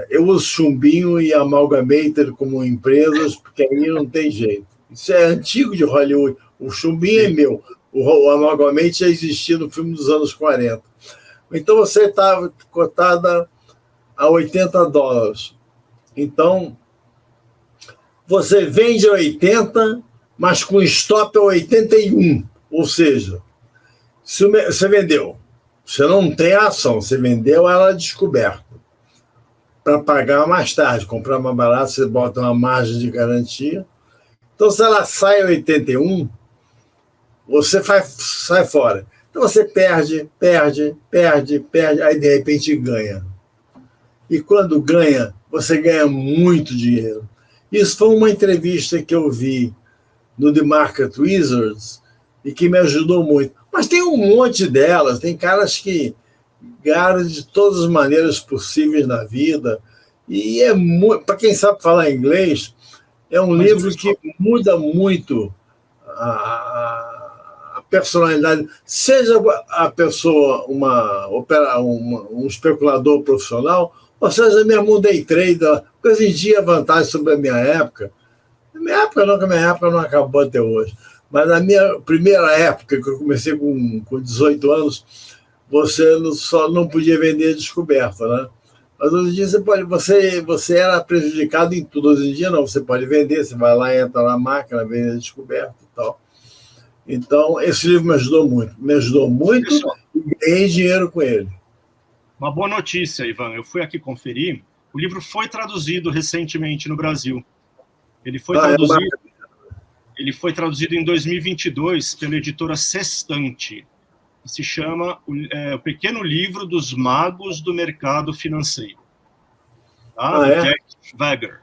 Eu uso Chumbinho e Amalgamated como empresas, porque aí não tem jeito. Isso é antigo de Hollywood. O Chumbinho é meu. O Amalgamated já existia no filme dos anos 40. Então você estava cotada a $80. Então, você vende a 80, mas com stop a 81. Ou seja, se você vendeu, você não tem a ação, você vendeu ela descoberta. Para pagar mais tarde, comprar mais barato, você bota uma margem de garantia. Então, se ela sai a 81, você sai fora. Então, você perde, aí de repente ganha. E quando ganha, você ganha muito dinheiro. Isso foi uma entrevista que eu vi no The Market Wizards e que me ajudou muito. Mas tem um monte delas, tem caras que ganharam de todas as maneiras possíveis na vida. E é muito, para quem sabe falar inglês, é um livro que muda muito a personalidade. Seja a pessoa um especulador profissional, ou seja, mesmo um day trader, porque hoje em dia a vantagem sobre a minha época minha época não acabou até hoje, mas na minha primeira época, que eu comecei com 18 anos, você só não podia vender descoberta, né? Mas hoje em dia você era prejudicado em tudo. Hoje em dia não, você pode vender, você vai lá, entra na máquina, vende descoberta e tal. Então, esse livro me ajudou muito e ganhei dinheiro com ele. Uma boa notícia, Ivan, eu fui aqui conferir, o livro foi traduzido recentemente no Brasil. Ele foi traduzido em 2022 pela editora Sextante, que se chama O Pequeno Livro dos Magos do Mercado Financeiro, tá? Jack Schwager.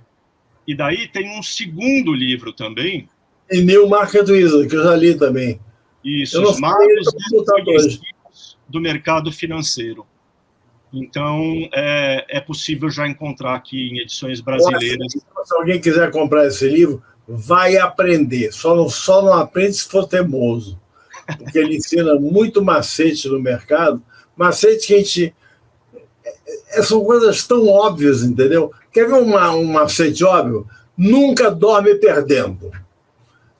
E daí tem um segundo livro também. E New Market Wizard, que eu já li também. Isso, Os Magos do Mercado Financeiro. Então, é possível já encontrar aqui em edições brasileiras. Se alguém quiser comprar esse livro, vai aprender. Só não aprende se for teimoso. Porque ele ensina muito macete no mercado. Macete que a gente... São coisas tão óbvias, entendeu? Quer ver um macete óbvio? Nunca dorme perdendo.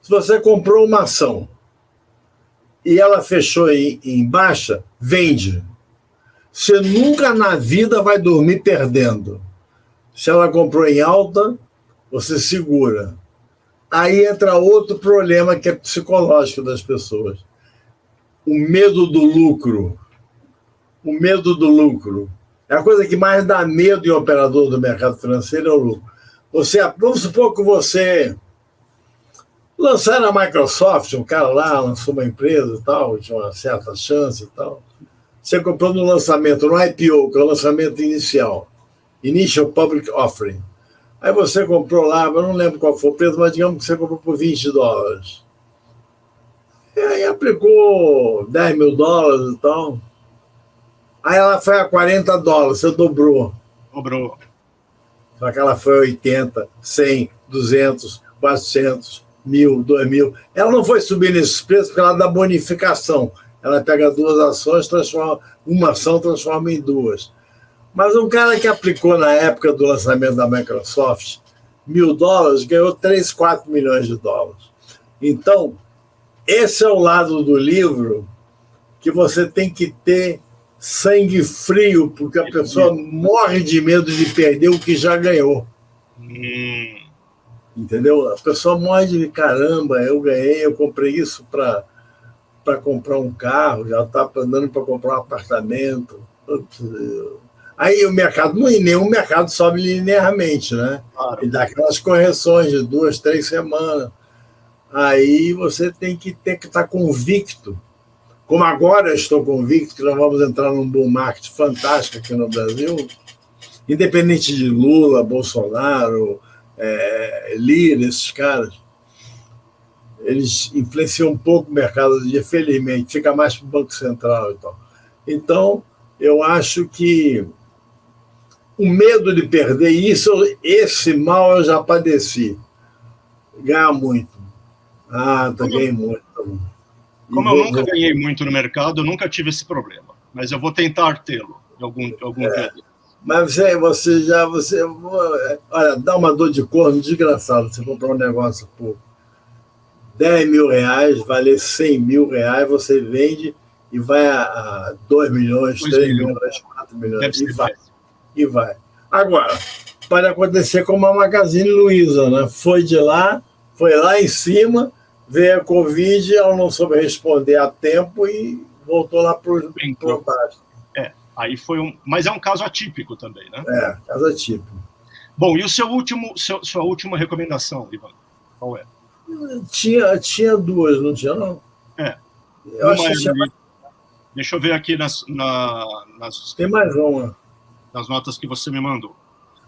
Se você comprou uma ação e ela fechou em baixa, vende. Você nunca na vida vai dormir perdendo. Se ela comprou em alta, você segura. Aí entra outro problema que é psicológico das pessoas. O medo do lucro. O medo do lucro. É a coisa que mais dá medo em operador do mercado financeiro, é o lucro. Vamos supor que você lançaram a Microsoft, um cara lá lançou uma empresa e tal, tinha uma certa chance e tal. Você comprou no lançamento, no IPO, que é o lançamento inicial, Initial Public Offering. Aí você comprou lá, eu não lembro qual foi o preço, mas digamos que você comprou por $20. E aí aplicou $10 mil e tal. Aí ela foi a $40, você dobrou. Dobrou. Só que ela foi a 80, 100, 200, 400, 1.000, 2.000. Ela não foi subir nesses preços porque ela dá bonificação. Ela pega duas ações, uma ação transforma em duas. Mas um cara que aplicou na época do lançamento da Microsoft $1.000 ganhou 3, 4 milhões de dólares. Então, esse é o lado do livro que você tem que ter sangue frio, porque a pessoa morre de medo de perder o que já ganhou. Entendeu? A pessoa morre de caramba, eu ganhei, eu comprei isso para comprar um carro, já está andando para comprar um apartamento. Aí o mercado, nenhum mercado sobe linearmente, né? Claro. E dá aquelas correções de 2, 3 semanas. Aí você tem que estar convicto. Como agora eu estou convicto que nós vamos entrar num bull market fantástico aqui no Brasil, independente de Lula, Bolsonaro, Lira, esses caras, eles influenciam um pouco o mercado hoje em dia, felizmente, fica mais para o Banco Central e tal. Então, eu acho que o medo de perder esse mal eu já padeci. Ganhar muito. Ganhei muito. Como eu nunca ganhei muito no mercado, eu nunca tive esse problema. Mas eu vou tentar tê-lo de algum dia. Mas olha, dá uma dor de corno desgraçada. Você comprar um negócio por R$10.000, valer R$100.000, você vende e vai a 2 milhões, 3 milhões, 4 milhões, e vai. Agora, pode acontecer como a Magazine Luiza, né? Foi lá em cima, veio a Covid, ela não soube responder a tempo e voltou lá por baixo. Aí mas é um caso atípico também, né? Caso atípico. Bom, e sua última recomendação, Ivan? Qual é? Tinha duas, não tinha, não? Eu acho que tinha... Deixa eu ver aqui nas... Tem mais uma. Nas notas que você me mandou.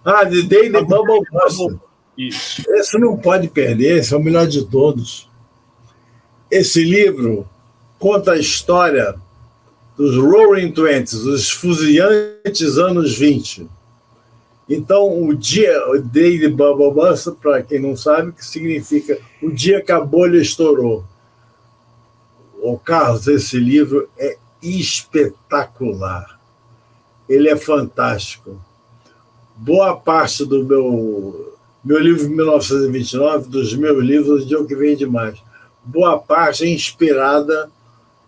The Day the Bubble Burst. Isso. Esse não pode perder, esse é o melhor de todos. Esse livro conta a história dos Roaring Twenties, os fuziantes anos 20. Então, o Day the Bubble Burst, para quem não sabe, que significa o dia que a bolha estourou. Carlos, esse livro é espetacular. Ele é fantástico. Boa parte do meu livro de 1929, dos meus livros, de O Que Vem Demais, boa parte é inspirada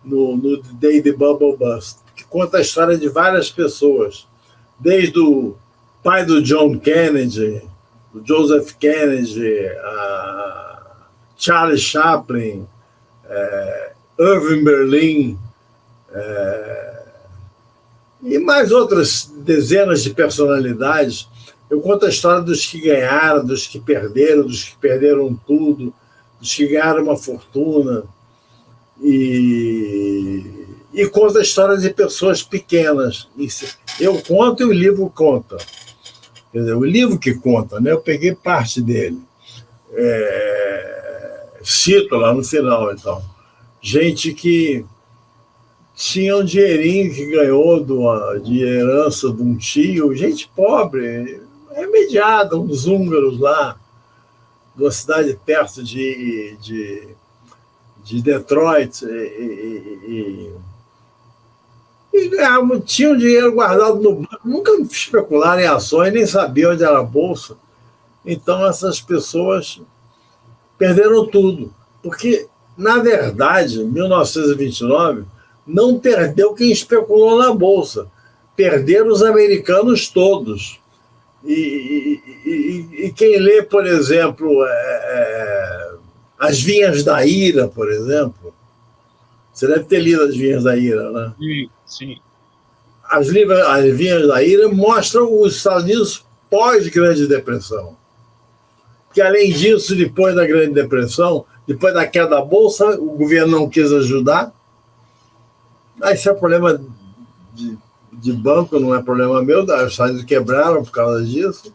no Day the Bubble Burst, que conta a história de várias pessoas, desde o pai do John Kennedy, do Joseph Kennedy, Charlie Chaplin, Irving Berlin, e mais outras dezenas de personalidades. Eu conto a história dos que ganharam, dos que perderam tudo, dos que ganharam uma fortuna. E conto a história de pessoas pequenas. Eu conto e o livro conta. Quer dizer, o livro que conta, né? Eu peguei parte dele. Cito lá no final, então. Gente que tinha um dinheirinho que ganhou de herança de um tio, gente pobre, remediada, uns húngaros lá, de uma cidade perto de Detroit, e ganhavam, tinham dinheiro guardado no banco, nunca especularam em ações, nem sabiam onde era a bolsa. Então, essas pessoas perderam tudo, porque, na verdade, em 1929, não perdeu quem especulou na bolsa, perderam os americanos todos. E quem lê, por exemplo, As Vinhas da Ira, por exemplo, você deve ter lido As Vinhas da Ira, né? Sim. As Vinhas da Ira mostram os Estados Unidos pós-Grande Depressão. Porque, além disso, depois da Grande Depressão, depois da queda da Bolsa, o governo não quis ajudar. Esse é problema de banco, não é problema meu, os Estados Unidos quebraram por causa disso.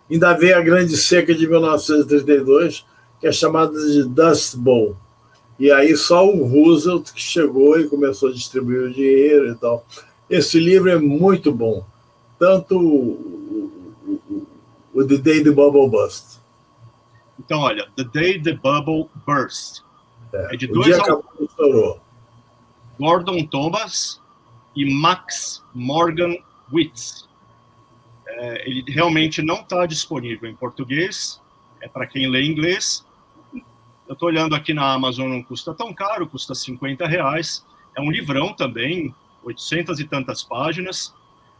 Ainda veio a grande seca de 1932, que é chamada de Dust Bowl. E aí só o Roosevelt que chegou e começou a distribuir o dinheiro e tal. Esse livro é muito bom. Tanto o The Day the Bubble Burst. Então, olha, The Day the Bubble Burst. É de dois autores. Gordon Thomas e Max Morgan Witz. Ele realmente não está disponível em português, é para quem lê inglês. Eu estou olhando aqui na Amazon, não custa tão caro, custa R$50. É um livrão também, 800 e tantas páginas,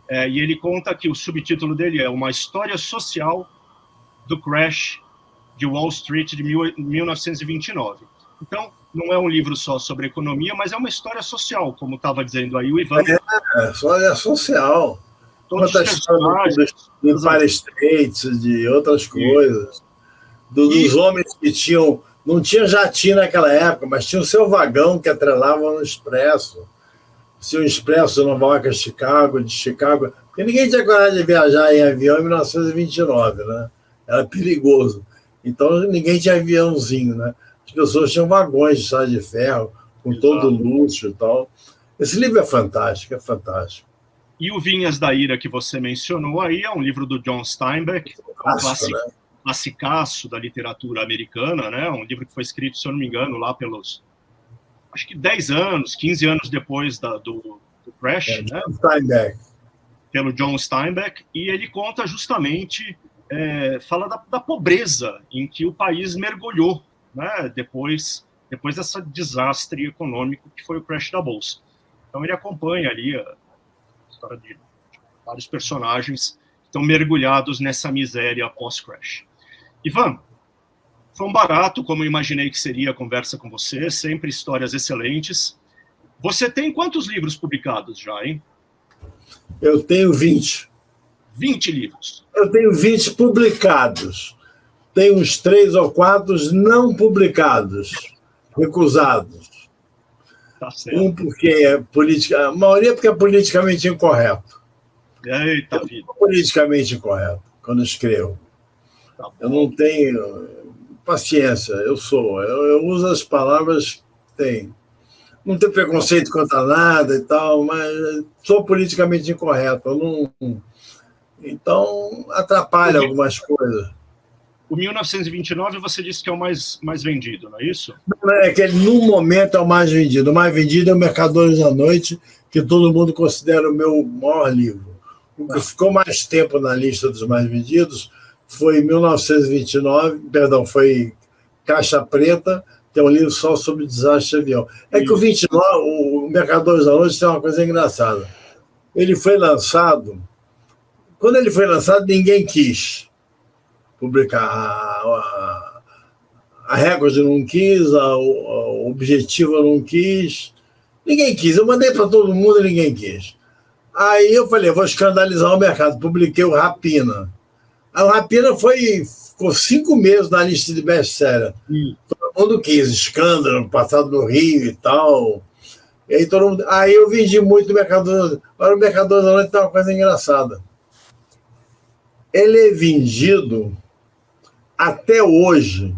e ele conta que o subtítulo dele é Uma História Social do Crash de Wall Street de 1929. Então, não é um livro só sobre economia, mas é uma história social, como estava dizendo aí o Ivan. História social. Conta a história do Empire State, de outras coisas. Dos homens que tinham... Não tinha jatinho naquela época, mas tinha o seu vagão que atrelava no Expresso. O Expresso de Nova York a Chicago, de Chicago... Porque ninguém tinha coragem de viajar em avião em 1929, né? Era perigoso. Então, ninguém tinha aviãozinho, né? As pessoas tinham vagões de estrada de ferro, com todo luxo e tal. Esse livro é fantástico, é fantástico. E o Vinhas da Ira, que você mencionou aí, é um livro do John Steinbeck, classicaço da literatura americana, né? Um livro que foi escrito, se eu não me engano, lá pelos, acho que 10 anos, 15 anos depois do Crash, né? Steinbeck. pelo John Steinbeck, e ele conta justamente, fala da pobreza em que o país mergulhou, né, depois desse desastre econômico que foi o crash da Bolsa. Então ele acompanha ali a história de vários personagens que estão mergulhados nessa miséria pós-crash. Ivan, foi um barato, como eu imaginei que seria a conversa com você, sempre histórias excelentes. Você tem quantos livros publicados já, hein? Eu tenho 20. 20 livros. Eu tenho 20 publicados. Tem uns 3 ou 4 não publicados, recusados. Tá certo. Um porque é política, a maioria porque é politicamente incorreto. Eita vida. Eu sou politicamente incorreto quando escrevo. Tá bom. Eu não tenho paciência, eu uso as palavras que tem. Não tenho preconceito contra nada e tal, mas sou politicamente incorreto. Eu não... Então, atrapalha algumas coisas. O 1929 você disse que é o mais vendido, não é isso? É que ele, no momento, é o mais vendido. O mais vendido é o Mercadores da Noite, que todo mundo considera o meu maior livro. O que ficou mais tempo na lista dos mais vendidos foi 1929, perdão, foi Caixa Preta, que é um livro só sobre desastre de avião. É que o 29, o Mercadores da Noite tem uma coisa engraçada. Ele foi lançado... Quando ele foi lançado, ninguém quis publicar. A Record não quis, a Objetiva não quis. Ninguém quis. Eu mandei para todo mundo e ninguém quis. Aí eu falei, vou escandalizar o mercado. Publiquei o Rapina. O Rapina ficou 5 meses na lista de best-seller. Todo mundo quis. Escândalo, passado no Rio e tal. E aí eu vendi muito o Mercador. Agora o Mercador da Noite tem uma coisa engraçada. Ele é vendido até hoje.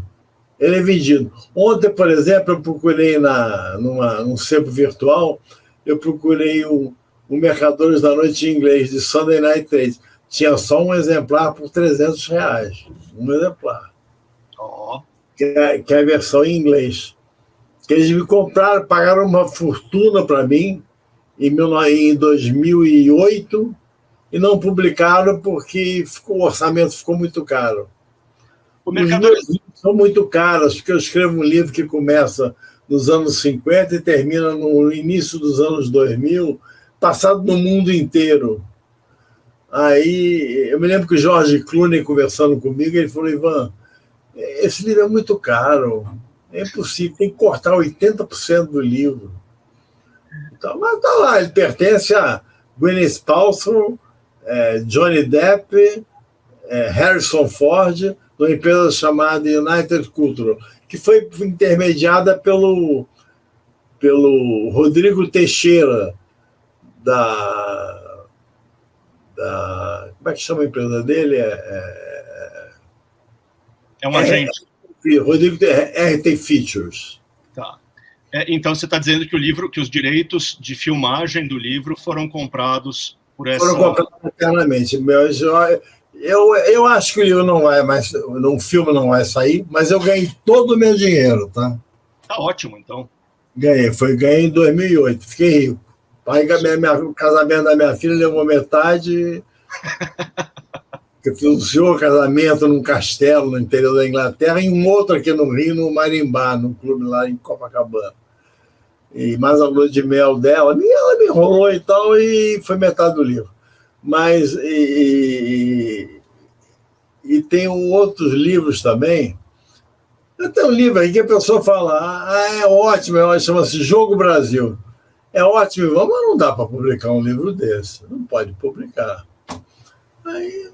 Ele é vendido. Ontem, por exemplo, eu procurei num sebo virtual, eu procurei o Mercadores da Noite em inglês, de Sunday Night Trade. Tinha só um exemplar por R$300. Um exemplar. Que é a versão em inglês. Que eles me compraram, pagaram uma fortuna para mim em 2008 e não publicaram porque o orçamento ficou muito caro. Os meus livros são muito caros, porque eu escrevo um livro que começa nos anos 50 e termina no início dos anos 2000, passado no mundo inteiro. Aí, eu me lembro que o George Clooney, conversando comigo, ele falou, Ivan, esse livro é muito caro, é impossível, tem que cortar 80% do livro. Então, mas tá lá, ele pertence a Gwyneth Paltrow, Johnny Depp, Harrison Ford, numa empresa chamada United Cultural, que foi intermediada pelo Rodrigo Teixeira, como é que chama a empresa dele? É um agente. Rodrigo RT Features. Tá. Então você está dizendo que que os direitos de filmagem do livro foram comprados por essa... Foram comprados internamente. Eu acho que o livro não vai mais, o filme não vai sair, mas eu ganhei todo o meu dinheiro, tá? Tá ótimo, então. Ganhei em 2008, fiquei rico. O casamento da minha filha levou metade, eu financiou o casamento num castelo no interior da Inglaterra e um outro aqui no Rio, no Marimbá, num clube lá em Copacabana. E mais a lua de mel dela, ela me enrolou e tal, e foi metade do livro. Mas, e tem outros livros também. Tem um livro aí que a pessoa fala, é ótimo, chama-se Jogo Brasil. É ótimo, mas não dá para publicar um livro desse. Não pode publicar. Aí,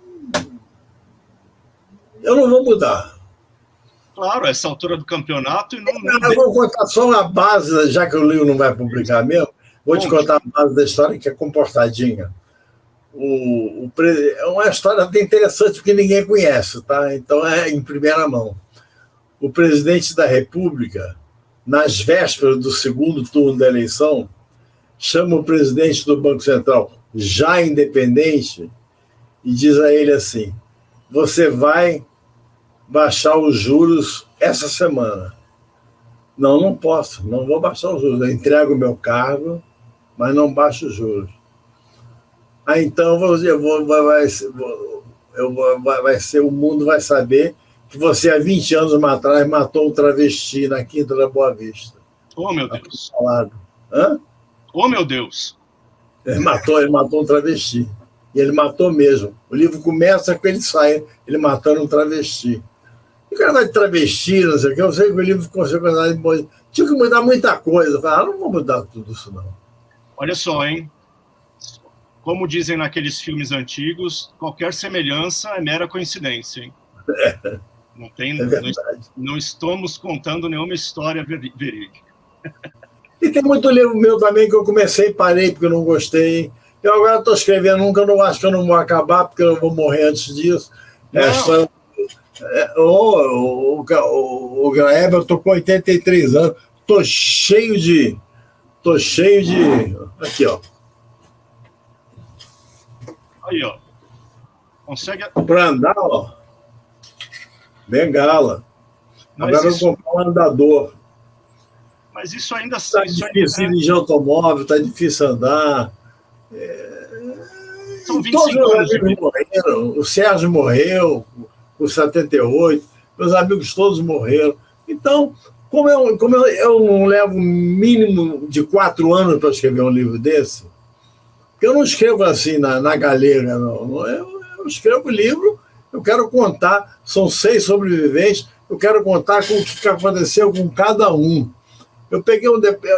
eu não vou mudar. Claro, essa altura do campeonato... Eu vou contar só uma base, já que o livro não vai publicar mesmo, vou te contar a base da história, que é comportadinha. É uma história até interessante, porque ninguém conhece, tá? Então é em primeira mão. O presidente da República, nas vésperas do segundo turno da eleição, chama o presidente do Banco Central, já independente, e diz a ele assim, você vai baixar os juros essa semana. Não posso, não vou baixar os juros. Eu entrego o meu cargo, mas não baixo os juros. Então vai ser, o mundo vai saber que você, há 20 anos atrás, matou um travesti na Quinta da Boa Vista. Oh, meu Deus. Hã? Oh, meu Deus. Ele matou um travesti. E ele matou mesmo. O livro começa com ele matando um travesti. E o cara vai de travesti, não sei o que, eu sei que o livro conseguiu tinha que mudar muita coisa. Eu falei, não vou mudar tudo isso, não. Olha só, hein? Como dizem naqueles filmes antigos, qualquer semelhança é mera coincidência, hein? Não tem, não estamos contando nenhuma história verídica. E tem muito livro meu também que eu comecei e parei porque eu não gostei. Eu agora estou escrevendo um que eu não acho que eu não vou acabar porque eu vou morrer antes disso. O Graeber, eu estou com 83 anos. Estou cheio de... Aqui, ó. Aí, ó. Consegue... Para andar, ó. Bengala. Agora eu vou comprar um andador. Mas isso ainda... Está difícil dirigir automóvel, está difícil andar. São 25 anos de vida. Morreram. O Sérgio morreu com 78. Meus amigos todos morreram. Então, como eu não levo mínimo de 4 anos para escrever um livro desse, porque eu não escrevo assim na galega, não. Eu escrevo livro, eu quero contar, são 6 sobreviventes, eu quero contar com o que aconteceu com cada um. Eu peguei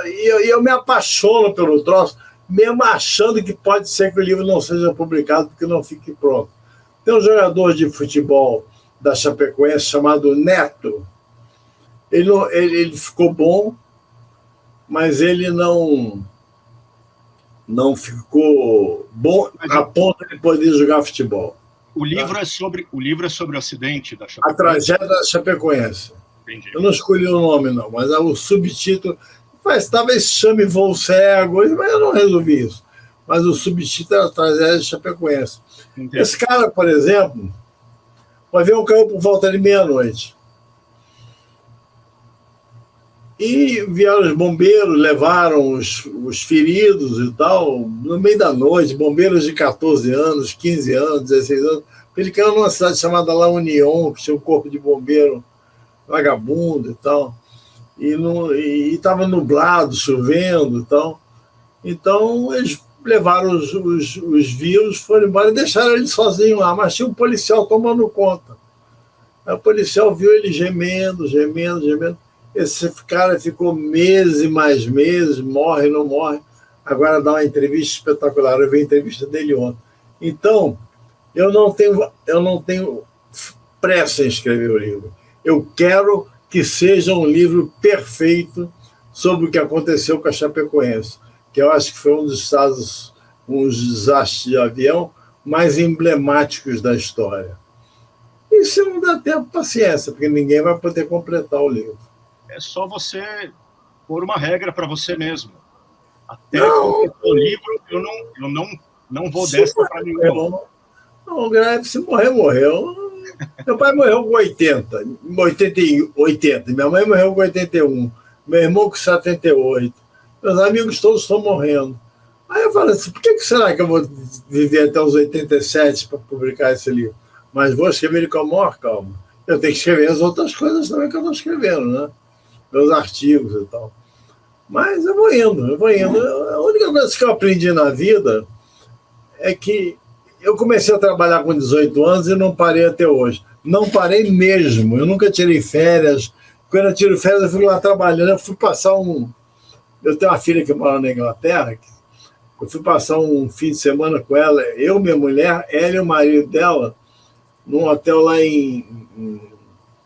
e eu me apaixono pelo troço, mesmo achando que pode ser que o livro não seja publicado porque não fique pronto. Tem um jogador de futebol da Chapecoense chamado Neto. Ele ficou bom, mas ele não ficou bom a ponto de poder jogar futebol. O livro é sobre o acidente da Chapecoense. A tragédia da Chapecoense. Entendi. Eu não escolhi o nome, não, mas o subtítulo... talvez chame Voo Cego, mas eu não resolvi isso. Mas o subtítulo era a tragédia de Chapecoense. Entendi. Esse cara, por exemplo, o avião caiu por volta de meia-noite. E vieram os bombeiros, levaram os feridos e tal, no meio da noite, bombeiros de 14 anos, 15 anos, 16 anos. Ele caiu numa cidade chamada La Union, que tinha um corpo de bombeiro vagabundo e tal. E estava nublado, chovendo e tal. Então, eles levaram os vírus, foram embora e deixaram ele sozinho lá, mas tinha um policial tomando conta. Aí o policial viu ele gemendo. Esse cara ficou meses e mais meses, morre, não morre. Agora dá uma entrevista espetacular. Eu vi a entrevista dele ontem. Então, eu não tenho pressa em escrever o livro. Eu quero que seja um livro perfeito sobre o que aconteceu com a Chapecoense, que eu acho que foi um dos desastres de avião mais emblemáticos da história. E se não der tempo, paciência, porque ninguém vai poder completar o livro. É só você pôr uma regra para você mesmo. Até completar o livro, eu não vou dessa para nenhum. Não, o Greve, se morrer, morreu. Meu pai morreu com 80. Minha mãe morreu com 81. Meu irmão com 78. Meus amigos todos estão morrendo. Aí eu falo assim, por que será que eu vou viver até os 87 para publicar esse livro? Mas vou escrever ele com a maior calma. Eu tenho que escrever as outras coisas também que eu estou escrevendo, né? Meus artigos e tal. Mas eu vou indo. A única coisa que eu aprendi na vida é que eu comecei a trabalhar com 18 anos e não parei até hoje. Não parei mesmo. Eu nunca tirei férias. Quando eu tiro férias, eu fico lá trabalhando. Eu fui passar Eu tenho uma filha que mora na Inglaterra. Eu fui passar um fim de semana com ela. Eu, minha mulher, ela e o marido dela, num hotel lá em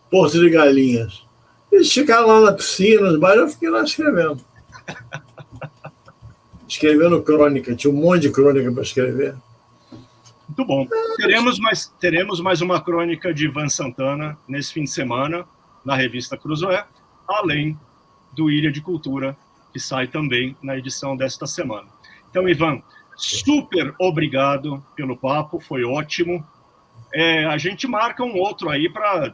Porto de Galinhas. Eles ficaram lá na piscina, nos bares, eu fiquei lá escrevendo. Escrevendo crônica. Tinha um monte de crônica para escrever. Muito bom. Teremos mais uma crônica de Ivan Santana nesse fim de semana, na revista Cruzoé, além do Ilha de Cultura, que sai também na edição desta semana. Então, Ivan, super obrigado pelo papo, foi ótimo. A gente marca um outro aí para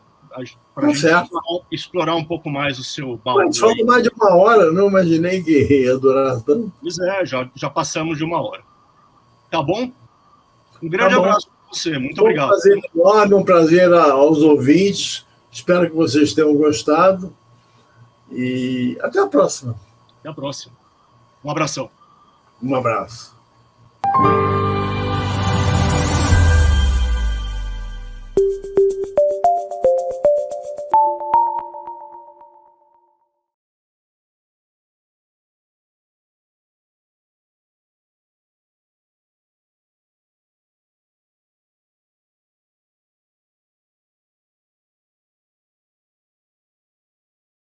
explorar um pouco mais o seu baú. Mas falou mais de 1 hora, não imaginei que ia durar tanto. Pois já passamos de 1 hora. Tá bom? Um grande abraço para você. Muito obrigado. Um prazer enorme, um prazer aos ouvintes. Espero que vocês tenham gostado. E até a próxima. Até a próxima. Um abração. Um abraço.